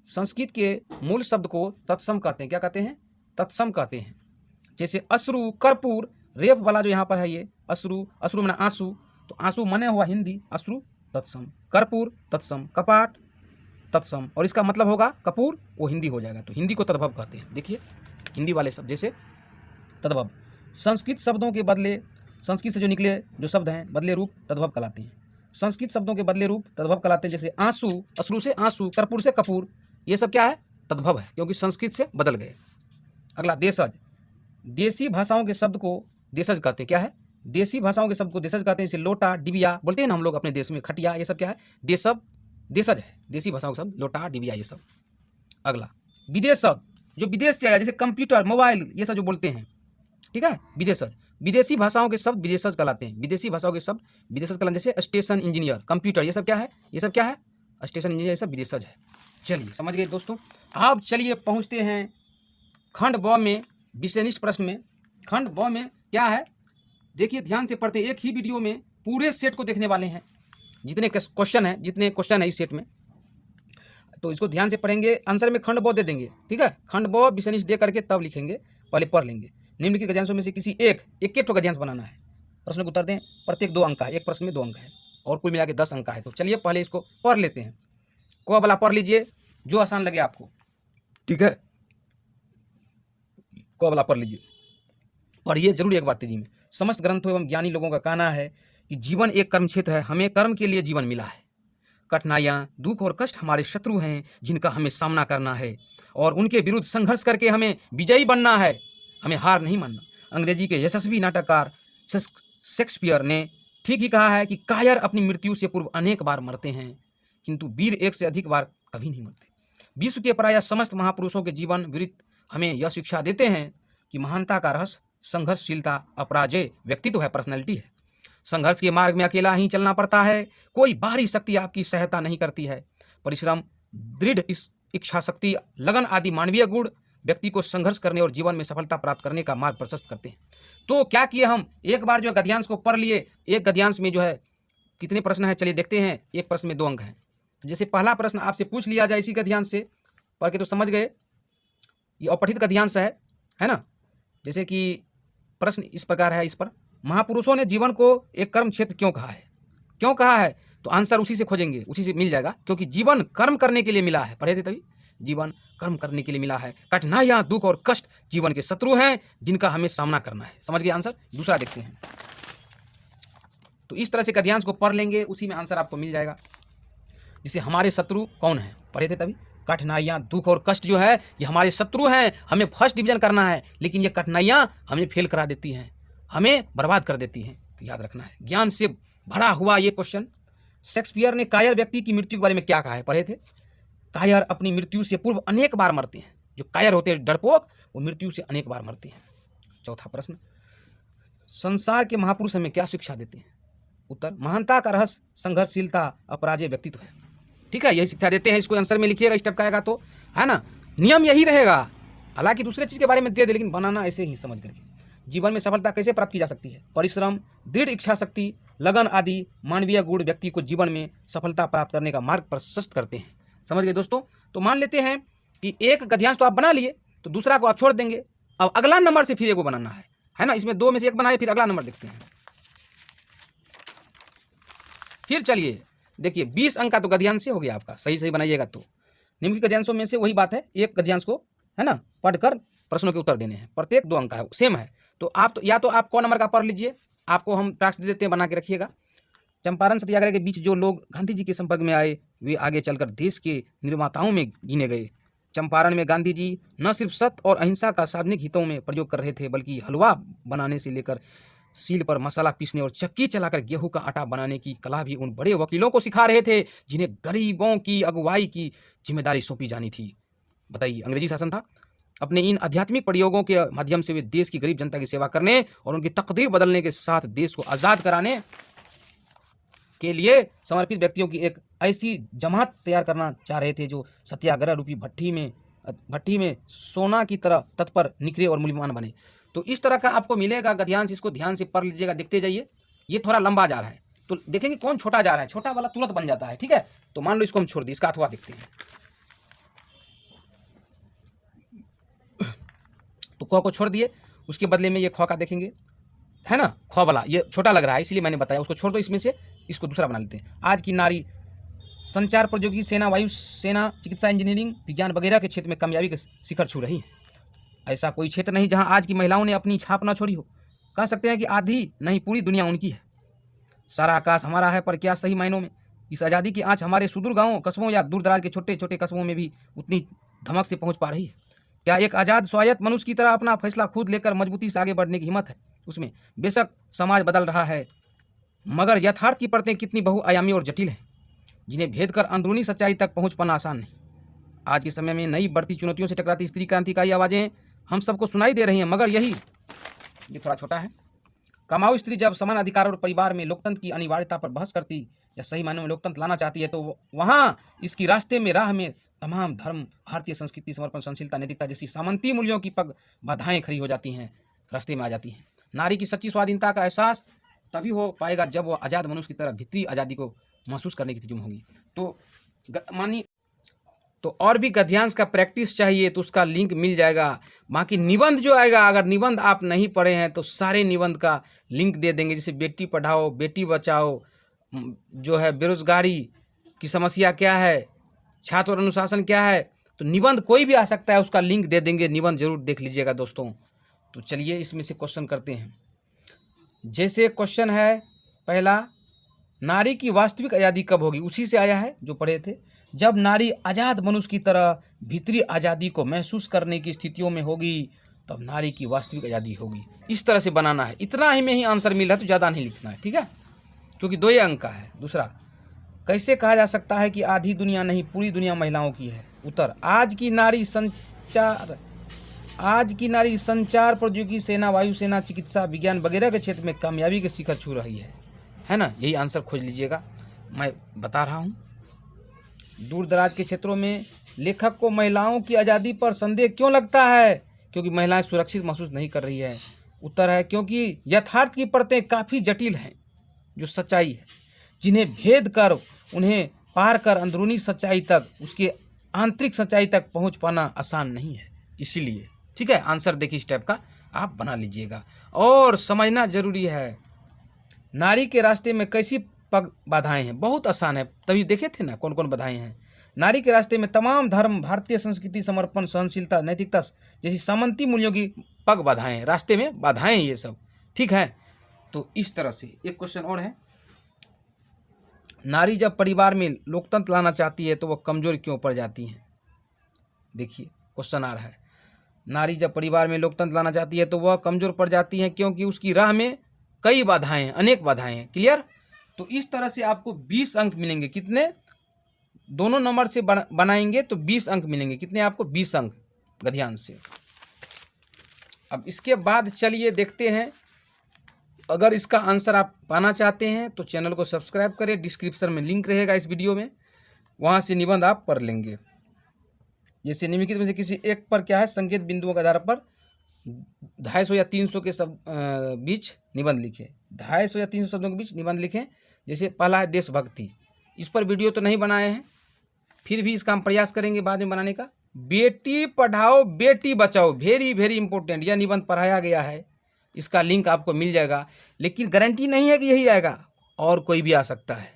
संस्कृत के मूल शब्द को तत्सम कहते हैं। क्या कहते हैं? तत्सम कहते हैं। जैसे अश्रु, कर्पूर, रेप वाला जो यहाँ पर है ये अश्रु, अश्रु माने आंसू, तो आंसू मने हुआ हिंदी अश्रु तत्सम, कर्पूर तत्सम, कपाट तत्सम, और इसका मतलब होगा कपूर, वो हिंदी हो जाएगा, तो हिंदी को तद्भव कहते हैं। देखिए हिंदी वाले शब्द जैसे तद्भव, संस्कृत शब्दों के बदले, संस्कृत से जो निकले जो शब्द हैं बदले रूप तद्भव कहलाते हैं। संस्कृत शब्दों के बदले रूप तद्भव कहलाते हैं। जैसे आंसू, अश्रु से आंसू, कर्पूर से कपूर, ये सब क्या है? तद्भव है, क्योंकि संस्कृत से बदल गए। अगला देशज, देसी भाषाओं के शब्द को देशज कहते हैं। क्या है? देसी भाषाओं के शब्द को देशज कहते हैं। जैसे लोटा, डिबिया बोलते हैं ना हम लोग अपने देश में, खटिया, ये सब क्या है? देशज, देशज है, देसी भाषाओं के शब्द, लोटा, डिबिया, ये सब। अगला विदेश शब्द, जो विदेश से आया, जैसे कंप्यूटर, मोबाइल, ये सब जो बोलते हैं, ठीक है, विदेशज। विदेशी भाषाओं के शब्द विदेशज कहलाते हैं। विदेशी भाषाओं के शब्द विदेशज कहलाते हैं। जैसे स्टेशन इंजीनियर, कंप्यूटर, ये सब क्या है? ये सब क्या है? स्टेशन इंजीनियर, ये सब विदेशज है। चलिए समझ गए दोस्तों। अब चलिए पहुंचते हैं खंड ब में, विषयनिष्ठ प्रश्न में। खंड ब में क्या है? देखिए ध्यान से पढ़ते, एक ही वीडियो में पूरे सेट को देखने वाले हैं, जितने क्वेश्चन है इस सेट में, तो इसको ध्यान से पढ़ेंगे। आंसर में खंड ब दे देंगे, ठीक है, खंड ब विषयनिष्ठ दे करके तब लिखेंगे, पहले पढ़ लेंगे। निम्नलिखित गद्यांशों में से किसी एक ठो गद्यांश बनाना है, प्रश्न को उत्तर दें। प्रत्येक 2 अंक का है, एक प्रश्न में 2 अंक है, और कुल मिला के 10 अंक का है। तो चलिए पहले इसको पढ़ लेते हैं। को वाला पढ़ लीजिए, जो आसान लगे आपको, ठीक है, को वाला पढ़ लीजिए, पढ़िए जरूर एक बार तेजी में। समस्त ग्रंथों एवं ज्ञानी लोगों का कहना है कि जीवन एक कर्म क्षेत्र है, हमें कर्म के लिए जीवन मिला है। कठिनाइयाँ, दुख और कष्ट हमारे शत्रु हैं, जिनका हमें सामना करना है, और उनके विरुद्ध संघर्ष करके हमें विजयी बनना है, हमें हार नहीं मानना। अंग्रेजी के यशस्वी नाटककार शेक्सपियर ने ठीक ही कहा है कि कायर अपनी मृत्यु से पूर्व अनेक बार मरते हैं, किंतु वीर एक से अधिक बार कभी नहीं मरते। विश्व के प्रायः समस्त महापुरुषों के जीवन वृत्त हमें यह शिक्षा देते हैं कि महानता का रहस्य संघर्षशीलता, अपराजय व्यक्तित्व है, पर्सनैलिटी है। संघर्ष के मार्ग में अकेला ही चलना पड़ता है, कोई बाहरी शक्ति आपकी सहायता नहीं करती है। परिश्रम, दृढ़ इच्छा शक्ति, लगन आदि मानवीय गुण व्यक्ति को संघर्ष करने और जीवन में सफलता प्राप्त करने का मार्ग प्रशस्त करते हैं। तो क्या किए हम, एक बार जो गद्यांश को पढ़ लिए। एक गद्यांश में जो है कितने प्रश्न हैं, चलिए देखते हैं। एक प्रश्न में 2 अंक हैं। जैसे पहला प्रश्न आपसे पूछ लिया जाए इसी गद्यांश से, पढ़ के तो समझ गए, ये अपठित गद्यांश है ना। जैसे कि प्रश्न इस प्रकार है, इस पर महापुरुषों ने जीवन को एक कर्म क्षेत्र क्यों कहा है? क्यों कहा है? तो आंसर उसी से खोजेंगे, उसी से मिल जाएगा, क्योंकि जीवन कर्म करने के लिए मिला है। पढ़े थे तभी, जीवन कर्म करने के लिए मिला है। कठिनाइयाँ, दुख और कष्ट जीवन के शत्रु हैं, जिनका हमें सामना करना है। समझ गए आंसर? दूसरा देखते हैं। तो इस तरह से गद्यांश को पढ़ लेंगे, उसी में आंसर आपको मिल जाएगा। जिसे हमारे शत्रु कौन है, पढ़े थे तभी, कठिनाइयाँ, दुख और कष्ट जो है ये हमारे शत्रु हैं। हमें फर्स्ट डिवीजन करना है, लेकिन ये कठिनाइयाँ हमें फेल करा देती हैं, हमें बर्बाद कर देती हैं। तो याद रखना है, ज्ञान से भरा हुआ ये क्वेश्चन। शेक्सपियर ने कायर व्यक्ति की मृत्यु के बारे में क्या कहा है, पढ़े थे। कायर अपनी मृत्यु से पूर्व अनेक बार मरते हैं। जो कायर होते हैं, डरपोक, वो मृत्यु से अनेक बार मरते हैं। चौथा प्रश्न, संसार के महापुरुष हमें क्या शिक्षा देते हैं? उत्तर, महानता का रहस्य संघर्षशीलता, अपराजय व्यक्तित्व है। ठीक है, यही शिक्षा देते हैं। इसको आंसर में लिखिएगा, स्टेप का आएगा तो, है ना। नियम यही रहेगा, हालांकि दूसरे चीज़ के बारे में दे दे, लेकिन बनाना ऐसे ही समझ करके। जीवन में सफलता कैसे प्राप्त की जा सकती है? परिश्रम, दृढ़ इच्छा शक्ति, लगन आदि मानवीय गुण व्यक्ति को जीवन में सफलता प्राप्त करने का मार्ग प्रशस्त करते हैं। समझ गए दोस्तों? तो मान लेते हैं कि एक गद्यांश तो आप बना लिए, तो दूसरा को आप छोड़ देंगे। अब अगला नंबर से फिर एक को बनाना है ना। इसमें 2 में से एक बनाए, फिर अगला नंबर देखते हैं। फिर चलिए देखिए, 20 अंक का तो गद्यांश से हो गया आपका, सही बनाइएगा। तो निम्नलिखित गद्यांशों में से वही बात है, एक गद्यांश को, है ना, पढ़कर प्रश्नों के उत्तर देने हैं। प्रत्येक 2 अंक का है, सेम है। तो आप या तो आप कौन नंबर का पढ़ लीजिए, आपको हम टास्क दे देते हैं, बना के रखिएगा। चंपारण सत्याग्रह के बीच जो लोग गांधी जी के संपर्क में आए, वे आगे चलकर देश के निर्माताओं में गिने गए। चंपारण में गांधी जी न सिर्फ सत्य और अहिंसा का सार्वजनिक हितों में प्रयोग कर रहे थे, बल्कि हलवा बनाने से लेकर सील पर मसाला पीसने और चक्की चलाकर गेहूं का आटा बनाने की कला भी उन बड़े वकीलों को सिखा रहे थे, जिन्हें गरीबों की अगुवाई की जिम्मेदारी सौंपी जानी थी। बताइए, अंग्रेजी शासन था। अपने इन आध्यात्मिक प्रयोगों के माध्यम से वे देश की गरीब जनता की सेवा करने और उनकी तकदीर बदलने के साथ देश को आज़ाद कराने के लिए समर्पित व्यक्तियों की एक ऐसी जमात तैयार करना चाह रहे थे, जो सत्याग्रह रूपी भट्टी में सोना की तरह तत्पर निकले और मूल्यवान बने। तो इस तरह का आपको मिलेगा गद्यांश, इसको ध्यान से पढ़ लीजिएगा, देखते जाइए। ये थोड़ा लंबा जा रहा है, तो देखेंगे कौन छोटा जा रहा है। छोटा वाला तुरंत बन जाता है, ठीक है। तो मान लो इसको हम छोड़ दी, इसका अथवा देखते हैं। क को छोड़ दिए, उसके बदले में ये ख का देखेंगे, है ना, ख वाला ये छोटा लग रहा है इसलिए मैंने बताया, उसको छोड़ दो, इसमें से इसको दूसरा बना लेते हैं। आज की नारी संचार प्रौद्योगिकी, सेना, वायु सेना, चिकित्सा, इंजीनियरिंग, विज्ञान वगैरह के क्षेत्र में कामयाबी के शिखर छू रही है। ऐसा कोई क्षेत्र नहीं जहां आज की महिलाओं ने अपनी छाप ना छोड़ी हो। कह सकते हैं कि आधी नहीं पूरी दुनिया उनकी है। सारा आकाश हमारा है, पर क्या सही मायनों में इस आज़ादी की आँच हमारे सुदूर गाँवों, कस्बों या दूर दराज के छोटे छोटे कस्बों में भी उतनी धमक से पहुँच पा रही है? क्या एक आज़ाद स्वायत्त मनुष्य की तरह अपना फैसला खुद लेकर मजबूती से आगे बढ़ने की हिम्मत है उसमें? बेशक समाज बदल रहा है, मगर यथार्थ की परतें कितनी बहुआयामी और जटिल हैं, जिन्हें भेद कर अंदरूनी सच्चाई तक पहुँच पाना आसान नहीं। आज के समय में नई बढ़ती चुनौतियों से टकराती स्त्री क्रांतिकारी आवाज़ें हम सबको सुनाई दे रही हैं, मगर यही, ये थोड़ा छोटा है, कमाऊ स्त्री जब समान अधिकार और परिवार में लोकतंत्र की अनिवार्यता पर बहस करती या सही मायनों में लोकतंत्र लाना चाहती है, तो वहाँ इसकी रास्ते में, राह में तमाम धर्म, भारतीय संस्कृति, समर्पण, सहनशीलता, नैतिकता जैसी सामंती मूल्यों की पग बाधाएं खड़ी हो जाती हैं, रास्ते में आ जाती हैं। नारी की सच्ची स्वाधीनता का एहसास तभी हो पाएगा जब वो आज़ाद मनुष्य की तरह भीतरी आज़ादी को महसूस करने की स्थिति में होगी। तो और भी गद्यांश का प्रैक्टिस चाहिए तो उसका लिंक मिल जाएगा। बाकी निबंध जो आएगा, अगर निबंध आप नहीं पढ़े हैं तो सारे निबंध का लिंक दे देंगे, जैसे बेटी पढ़ाओ, बेटी बचाओ, जो है बेरोजगारी की समस्या क्या है, छात्र और अनुशासन क्या है, तो निबंध कोई भी आ सकता है, उसका लिंक दे देंगे, निबंध जरूर देख लीजिएगा दोस्तों। तो चलिए इसमें से क्वेश्चन करते हैं। जैसे क्वेश्चन है पहला, नारी की वास्तविक आज़ादी कब होगी? उसी से आया है जो पढ़े थे, जब नारी आज़ाद मनुष्य की तरह भीतरी आज़ादी को महसूस करने की स्थितियों में होगी, तब नारी की वास्तविक आज़ादी होगी। इस तरह से बनाना है, इतना ही में ही आंसर मिला, तो ज़्यादा नहीं लिखना है, ठीक है, क्योंकि 2 अंक का है। दूसरा, कैसे कहा जा सकता है कि आधी दुनिया नहीं पूरी दुनिया महिलाओं की है? उत्तर, आज की नारी संचार प्रौद्योगिकी, सेना, वायुसेना, चिकित्सा, विज्ञान वगैरह के क्षेत्र में कामयाबी के शिखर छू रही है ना? यही आंसर खोज लीजिएगा, मैं बता रहा हूँ। दूर दराज के क्षेत्रों में लेखक को महिलाओं की आज़ादी पर संदेह क्यों लगता है? क्योंकि महिलाएं सुरक्षित महसूस नहीं कर रही है। उत्तर है, क्योंकि यथार्थ की परतें काफ़ी जटिल हैं, जो सच्चाई है, जिन्हें भेद कर, उन्हें पार कर अंदरूनी सच्चाई तक, उसके आंतरिक सच्चाई तक पहुंच पाना आसान नहीं है। इसीलिए, ठीक है, आंसर देखिए इस टाइप का आप बना लीजिएगा। और समझना जरूरी है, नारी के रास्ते में कैसी पग बाधाएं हैं, बहुत आसान है, तभी देखे थे ना कौन कौन बाधाएं हैं। नारी के रास्ते में तमाम धर्म, भारतीय संस्कृति, समर्पण, सहनशीलता, नैतिकता जैसी सामंती मूल्यों की पग बाधाएं हैं, रास्ते में बाधाएं ये सब, ठीक है। तो इस तरह से एक क्वेश्चन और है, नारी जब परिवार में लोकतंत्र लाना चाहती है तो वह कमजोर क्यों पड़ जाती हैं? देखिए क्वेश्चन आ रहा है, नारी जब परिवार में लोकतंत्र लाना चाहती है तो वह कमजोर पड़ जाती है क्योंकि उसकी राह में कई बाधाएं हैं, अनेक बाधाएं हैं। क्लियर? तो इस तरह से आपको 20 अंक मिलेंगे। कितने? दोनों नंबर से बनाएंगे तो 20 अंक मिलेंगे। कितने आपको? 20 अंक गद्यांश से। अब इसके बाद चलिए देखते हैं, अगर इसका आंसर आप पाना चाहते हैं तो चैनल को सब्सक्राइब करें, डिस्क्रिप्शन में लिंक रहेगा इस वीडियो में, वहाँ से निबंध आप पढ़ लेंगे। जैसे निम्नलिखित में से किसी एक पर क्या है, संकेत बिंदुओं के आधार पर 250 या 300 के बीच निबंध लिखें। 250 या 300 शब्दों के बीच निबंध लिखें। जैसे पहला है देशभक्ति, इस पर वीडियो तो नहीं बनाए हैं, फिर भी इसका हम प्रयास करेंगे बाद में बनाने का। Beti Padhao Beti Bachao, very very important, यह निबंध पढ़ाया गया है, इसका लिंक आपको मिल जाएगा, लेकिन गारंटी नहीं है कि यही आएगा, और कोई भी आ सकता है।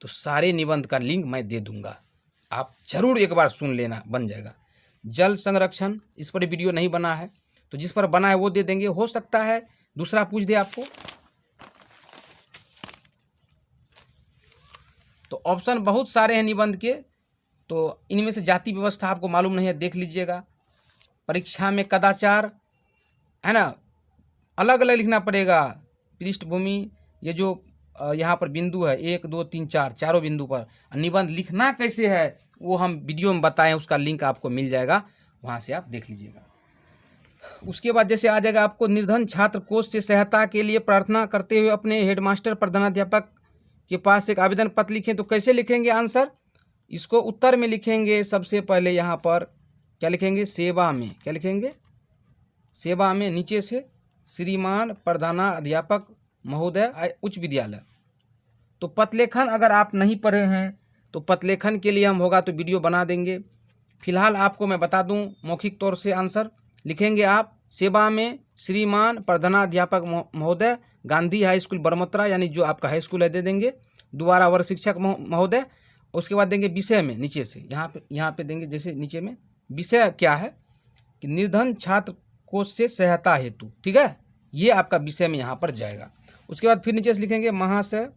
तो सारे निबंध का लिंक मैं दे दूंगा, आप जरूर एक बार सुन लेना, बन जाएगा। जल संरक्षण, इस पर वीडियो नहीं बना है, तो जिस पर बना है वो दे देंगे। हो सकता है दूसरा पूछ दे आपको, तो ऑप्शन बहुत सारे हैं निबंध के, तो इनमें से जाति व्यवस्था आपको मालूम नहीं है, देख लीजिएगा। परीक्षा में कदाचार है ना, अलग अलग लिखना पड़ेगा। पृष्ठभूमि, ये जो यहाँ पर बिंदु है 1 2 3 4, चारों बिंदु पर निबंध लिखना कैसे है वो हम वीडियो में बताएं, उसका लिंक आपको मिल जाएगा, वहाँ से आप देख लीजिएगा। उसके बाद जैसे आ जाएगा आपको, निर्धन छात्र कोष से सहायता के लिए प्रार्थना करते हुए अपने हेडमास्टर प्रधानाध्यापक के पास एक आवेदन पत्र लिखें। तो कैसे लिखेंगे आंसर? इसको उत्तर में लिखेंगे। सबसे पहले यहाँ पर क्या लिखेंगे? सेवा में। क्या लिखेंगे? सेवा में, नीचे से श्रीमान प्रधानाध्यापक महोदय उच्च विद्यालय। तो पत्रलेखन अगर आप नहीं पढ़े हैं तो पत्रलेखन के लिए हम होगा तो वीडियो बना देंगे। फिलहाल आपको मैं बता दूं, मौखिक तौर से आंसर लिखेंगे आप सेवा में श्रीमान प्रधानाध्यापक महोदय, गांधी हाई स्कूल बरमत्रा, यानी जो आपका हाई स्कूल है दे देंगे, दोबारा वर्ग शिक्षक महोदय। उसके बाद देंगे विषय में, नीचे से यहाँ पे देंगे, जैसे नीचे में विषय क्या है कि निर्धन छात्र कोष से सहायता हेतु, ठीक है, ये आपका विषय में यहाँ पर जाएगा। उसके बाद फिर नीचे से लिखेंगे महाशय,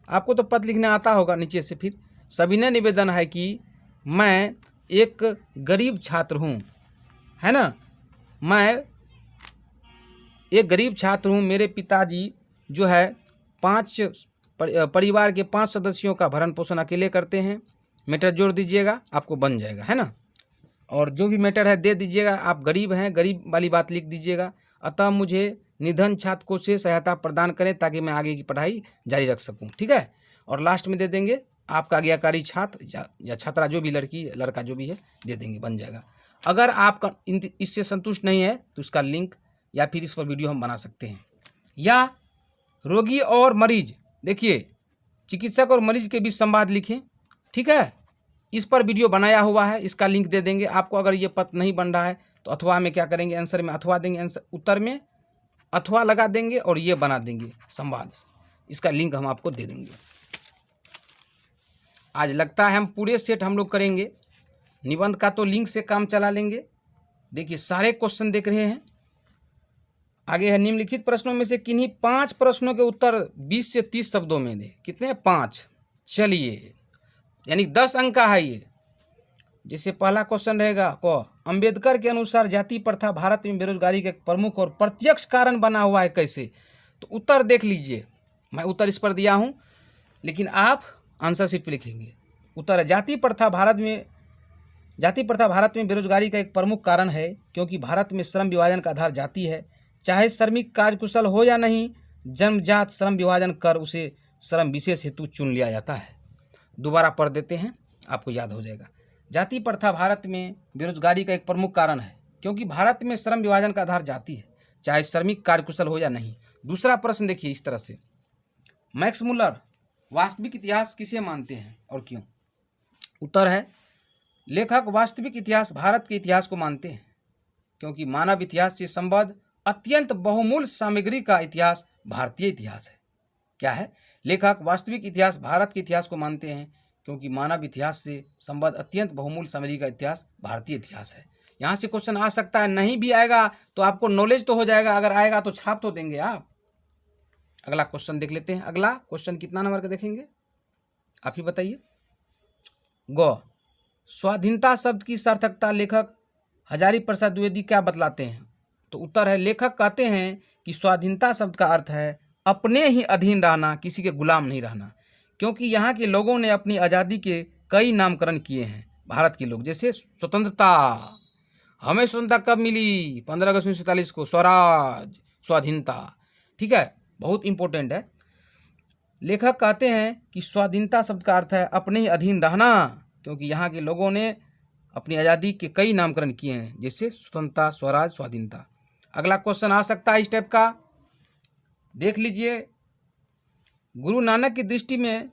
आपको तो पद लिखने आता होगा, नीचे से फिर सविनय निवेदन है कि मैं एक गरीब छात्र हूँ, है ना, मैं एक गरीब छात्र हूँ, मेरे पिताजी जो है परिवार के 5 सदस्यों का भरण पोषण अकेले करते हैं। मैटर जोड़ दीजिएगा, आपको बन जाएगा, है ना। और जो भी मैटर है दे दीजिएगा, आप गरीब हैं, गरीब वाली बात लिख दीजिएगा। अतः मुझे निधन छात्र को से सहायता प्रदान करें ताकि मैं आगे की पढ़ाई जारी रख सकूं, ठीक है। और लास्ट में दे देंगे आपका आज्ञाकारी छात्र या छात्रा, जो भी लड़की लड़का जो भी है दे देंगे, बन जाएगा। अगर आपका इससे संतुष्ट नहीं है तो इसका लिंक या फिर इस पर वीडियो हम बना सकते हैं। या रोगी और मरीज, देखिए चिकित्सक और मरीज के बीच संवाद लिखें, ठीक है, इस पर वीडियो बनाया हुआ है, इसका लिंक दे देंगे आपको। अगर ये पद नहीं बन रहा है तो अथवा में क्या करेंगे, आंसर में अथवा देंगे, आंसर उत्तर में अथवा लगा देंगे और ये बना देंगे संवाद, इसका लिंक हम आपको दे देंगे। आज लगता है हम पूरे सेट हम लोग करेंगे, निबंध का तो लिंक से काम चला लेंगे। देखिए सारे क्वेश्चन देख रहे हैं, आगे है निम्नलिखित प्रश्नों में से किन्हीं 5 प्रश्नों के उत्तर 20 से 30 शब्दों में दे। कितने? 5। चलिए, यानी 10 अंक का है ये। जैसे पहला क्वेश्चन रहेगा को अंबेडकर के अनुसार जाति प्रथा भारत में बेरोजगारी का एक प्रमुख और प्रत्यक्ष कारण बना हुआ है, कैसे? तो उत्तर देख लीजिए, मैं उत्तर इस पर दिया हूं, लेकिन आप आंसर शीट पे लिखेंगे। उत्तर है जाति प्रथा भारत में बेरोजगारी का एक प्रमुख कारण है, क्योंकि भारत में श्रम विभाजन का आधार जाति है। चाहे श्रमिक कार्यकुशल हो या नहीं, जन्मजात श्रम विभाजन कर उसे श्रम विशेष हेतु चुन लिया जाता है। दोबारा पढ़ देते हैं, आपको याद हो जाएगा। जाति प्रथा भारत में बेरोजगारी का एक प्रमुख कारण है, क्योंकि भारत में श्रम विभाजन का आधार जाति है, चाहे श्रमिक कार्यकुशल हो या नहीं। दूसरा प्रश्न देखिए इस तरह से, मैक्स मुलर वास्तविक इतिहास किसे मानते हैं और क्यों? उत्तर है लेखक वास्तविक इतिहास भारत के इतिहास को मानते हैं, क्योंकि मानव इतिहास से संबद्ध अत्यंत बहुमूल्य सामग्री का इतिहास भारतीय इतिहास है। क्या है? लेखक वास्तविक इतिहास भारत के इतिहास को मानते हैं, क्योंकि मानव इतिहास से संबद्ध अत्यंत बहुमूल्य सामग्री का इतिहास भारतीय इतिहास है। यहाँ से क्वेश्चन आ सकता है, नहीं भी आएगा तो आपको नॉलेज तो हो जाएगा, अगर आएगा तो छाप तो देंगे आप। अगला क्वेश्चन देख लेते हैं। अगला क्वेश्चन कितना नंबर का देखेंगे, आप ही बताइए। गो स्वाधीनता शब्द की सार्थकता लेखक हजारी प्रसाद द्विवेदी क्या बतलाते हैं? तो उत्तर है लेखक कहते हैं कि स्वाधीनता शब्द का अर्थ है अपने ही अधीन रहना, किसी के गुलाम नहीं रहना, क्योंकि यहाँ के लोगों ने अपनी आज़ादी के कई नामकरण किए हैं। भारत के लोग, जैसे स्वतंत्रता, हमें स्वतंत्रता कब मिली? 15 अगस्त 1947 को, स्वराज, स्वाधीनता, ठीक है, बहुत इंपॉर्टेंट है। लेखक कहते हैं कि स्वाधीनता शब्द का अर्थ है अपने ही अधीन रहना, क्योंकि यहाँ के लोगों ने अपनी आज़ादी के कई नामकरण किए हैं, जैसे स्वतंत्रता, स्वराज, स्वाधीनता। अगला क्वेश्चन आ सकता है इस टाइप का, देख लीजिए। गुरु नानक की दृष्टि में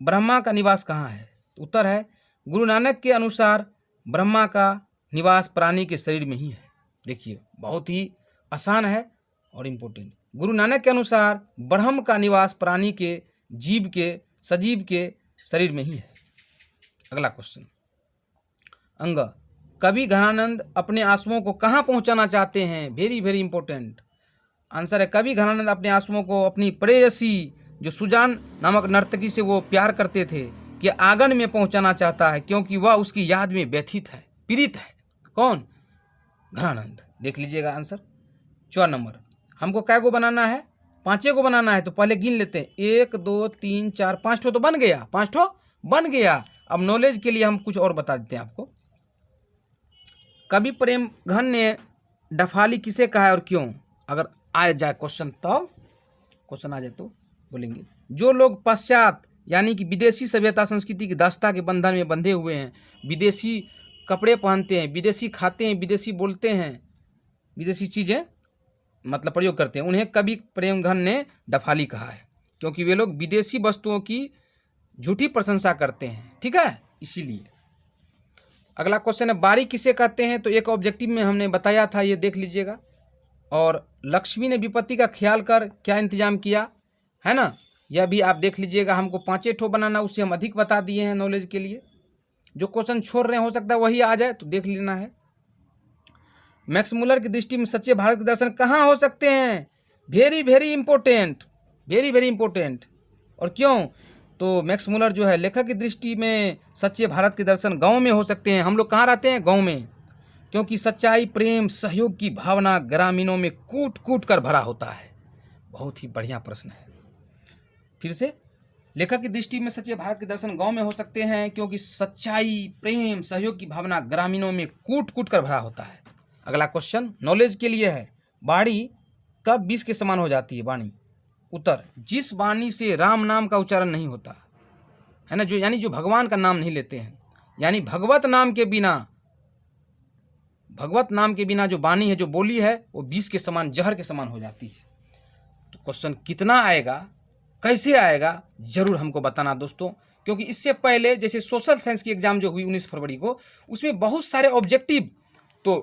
ब्रह्मा का निवास कहाँ है? उत्तर है गुरु नानक के अनुसार ब्रह्मा का निवास प्राणी के शरीर में ही है। देखिए बहुत ही आसान है और इम्पोर्टेंट। गुरु नानक के अनुसार ब्रह्म का निवास प्राणी के, जीव के, सजीव के शरीर में ही है। अगला क्वेश्चन, अंग कवि घनानंद अपने आंसुओं को कहाँ पहुँचाना चाहते हैं? वेरी वेरी इंपॉर्टेंट आंसर है कवि घनानंद अपने आंसुओं को अपनी प्रेयसी जो सुजान नामक नर्तकी से वो प्यार करते थे कि आंगन में पहुँचाना चाहता है, क्योंकि वह उसकी याद में व्यथित है, पीड़ित है। कौन? घनानंद। देख लीजिएगा आंसर। 4 नंबर, हमको कै को बनाना है? 5 को बनाना है, तो पहले गिन लेते हैं। 1 2 3 4 5 तो बन गया, 5 बन गया। अब नॉलेज के लिए हम कुछ और बता देते हैं आपको। कवि प्रेम घन ने डफाली किसे कहा है और क्यों? अगर आ जाए क्वेश्चन, तो क्वेश्चन आ जाए तो बोलेंगे जो लोग पश्चात यानी कि विदेशी सभ्यता संस्कृति की दास्ता के बंधन में बंधे हुए हैं, विदेशी कपड़े पहनते हैं, विदेशी खाते हैं, विदेशी बोलते हैं, विदेशी चीज़ें मतलब प्रयोग करते हैं, उन्हें कवि प्रेम घन ने डफाली कहा है, क्योंकि वे लोग विदेशी वस्तुओं की झूठी प्रशंसा करते हैं, ठीक है, इसीलिए। अगला क्वेश्चन है बारी किसे कहते हैं, तो एक ऑब्जेक्टिव में हमने बताया था, ये देख लीजिएगा। और लक्ष्मी ने विपत्ति का ख्याल कर क्या इंतजाम किया, है ना, यह भी आप देख लीजिएगा। हमको 5 ठो बनाना, उससे हम अधिक बता दिए हैं नॉलेज के लिए। जो क्वेश्चन छोड़ रहे हैं हो सकता है वही आ जाए, तो देख लेना है। मैक्स मुलर की दृष्टि में सच्चे भारत के दर्शन कहाँ हो सकते हैं, very very important, very very important. और क्यों, तो मैक्स मुलर जो है लेखक की दृष्टि में सच्चे भारत के दर्शन गांव में हो सकते हैं। हम लोग कहाँ रहते हैं, गांव में, क्योंकि सच्चाई, प्रेम, सहयोग की भावना ग्रामीणों में कूट कूट कर भरा होता है। बहुत ही बढ़िया प्रश्न है। फिर से, लेखक की दृष्टि में सच्चे भारत के दर्शन गांव में हो सकते हैं क्योंकि सच्चाई, प्रेम, सहयोग की भावना ग्रामीणों में कूट कूट कर भरा होता है। अगला क्वेश्चन नॉलेज के लिए है, वाणी कब विष के समान हो जाती है, वाणी। उत्तर, जिस वाणी से राम नाम का उच्चारण नहीं होता है ना, जो यानी जो भगवान का नाम नहीं लेते हैं, यानी भगवत नाम के बिना जो वाणी है, जो बोली है, वो विष के समान, जहर के समान हो जाती है। तो क्वेश्चन कितना आएगा, कैसे आएगा, जरूर हमको बताना दोस्तों, क्योंकि इससे पहले जैसे सोशल साइंस की एग्जाम जो हुई 19 फरवरी को, उसमें बहुत सारे ऑब्जेक्टिव तो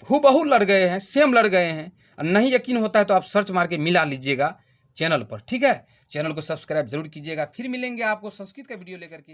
हूबहू लड़ गए हैं, सेम लड़ गए हैं। नहीं यकीन होता है तो आप सर्च मार के मिला लीजिएगा चैनल पर, ठीक है। चैनल को सब्सक्राइब जरूर कीजिएगा। फिर मिलेंगे आपको संस्कृत का वीडियो लेकर के।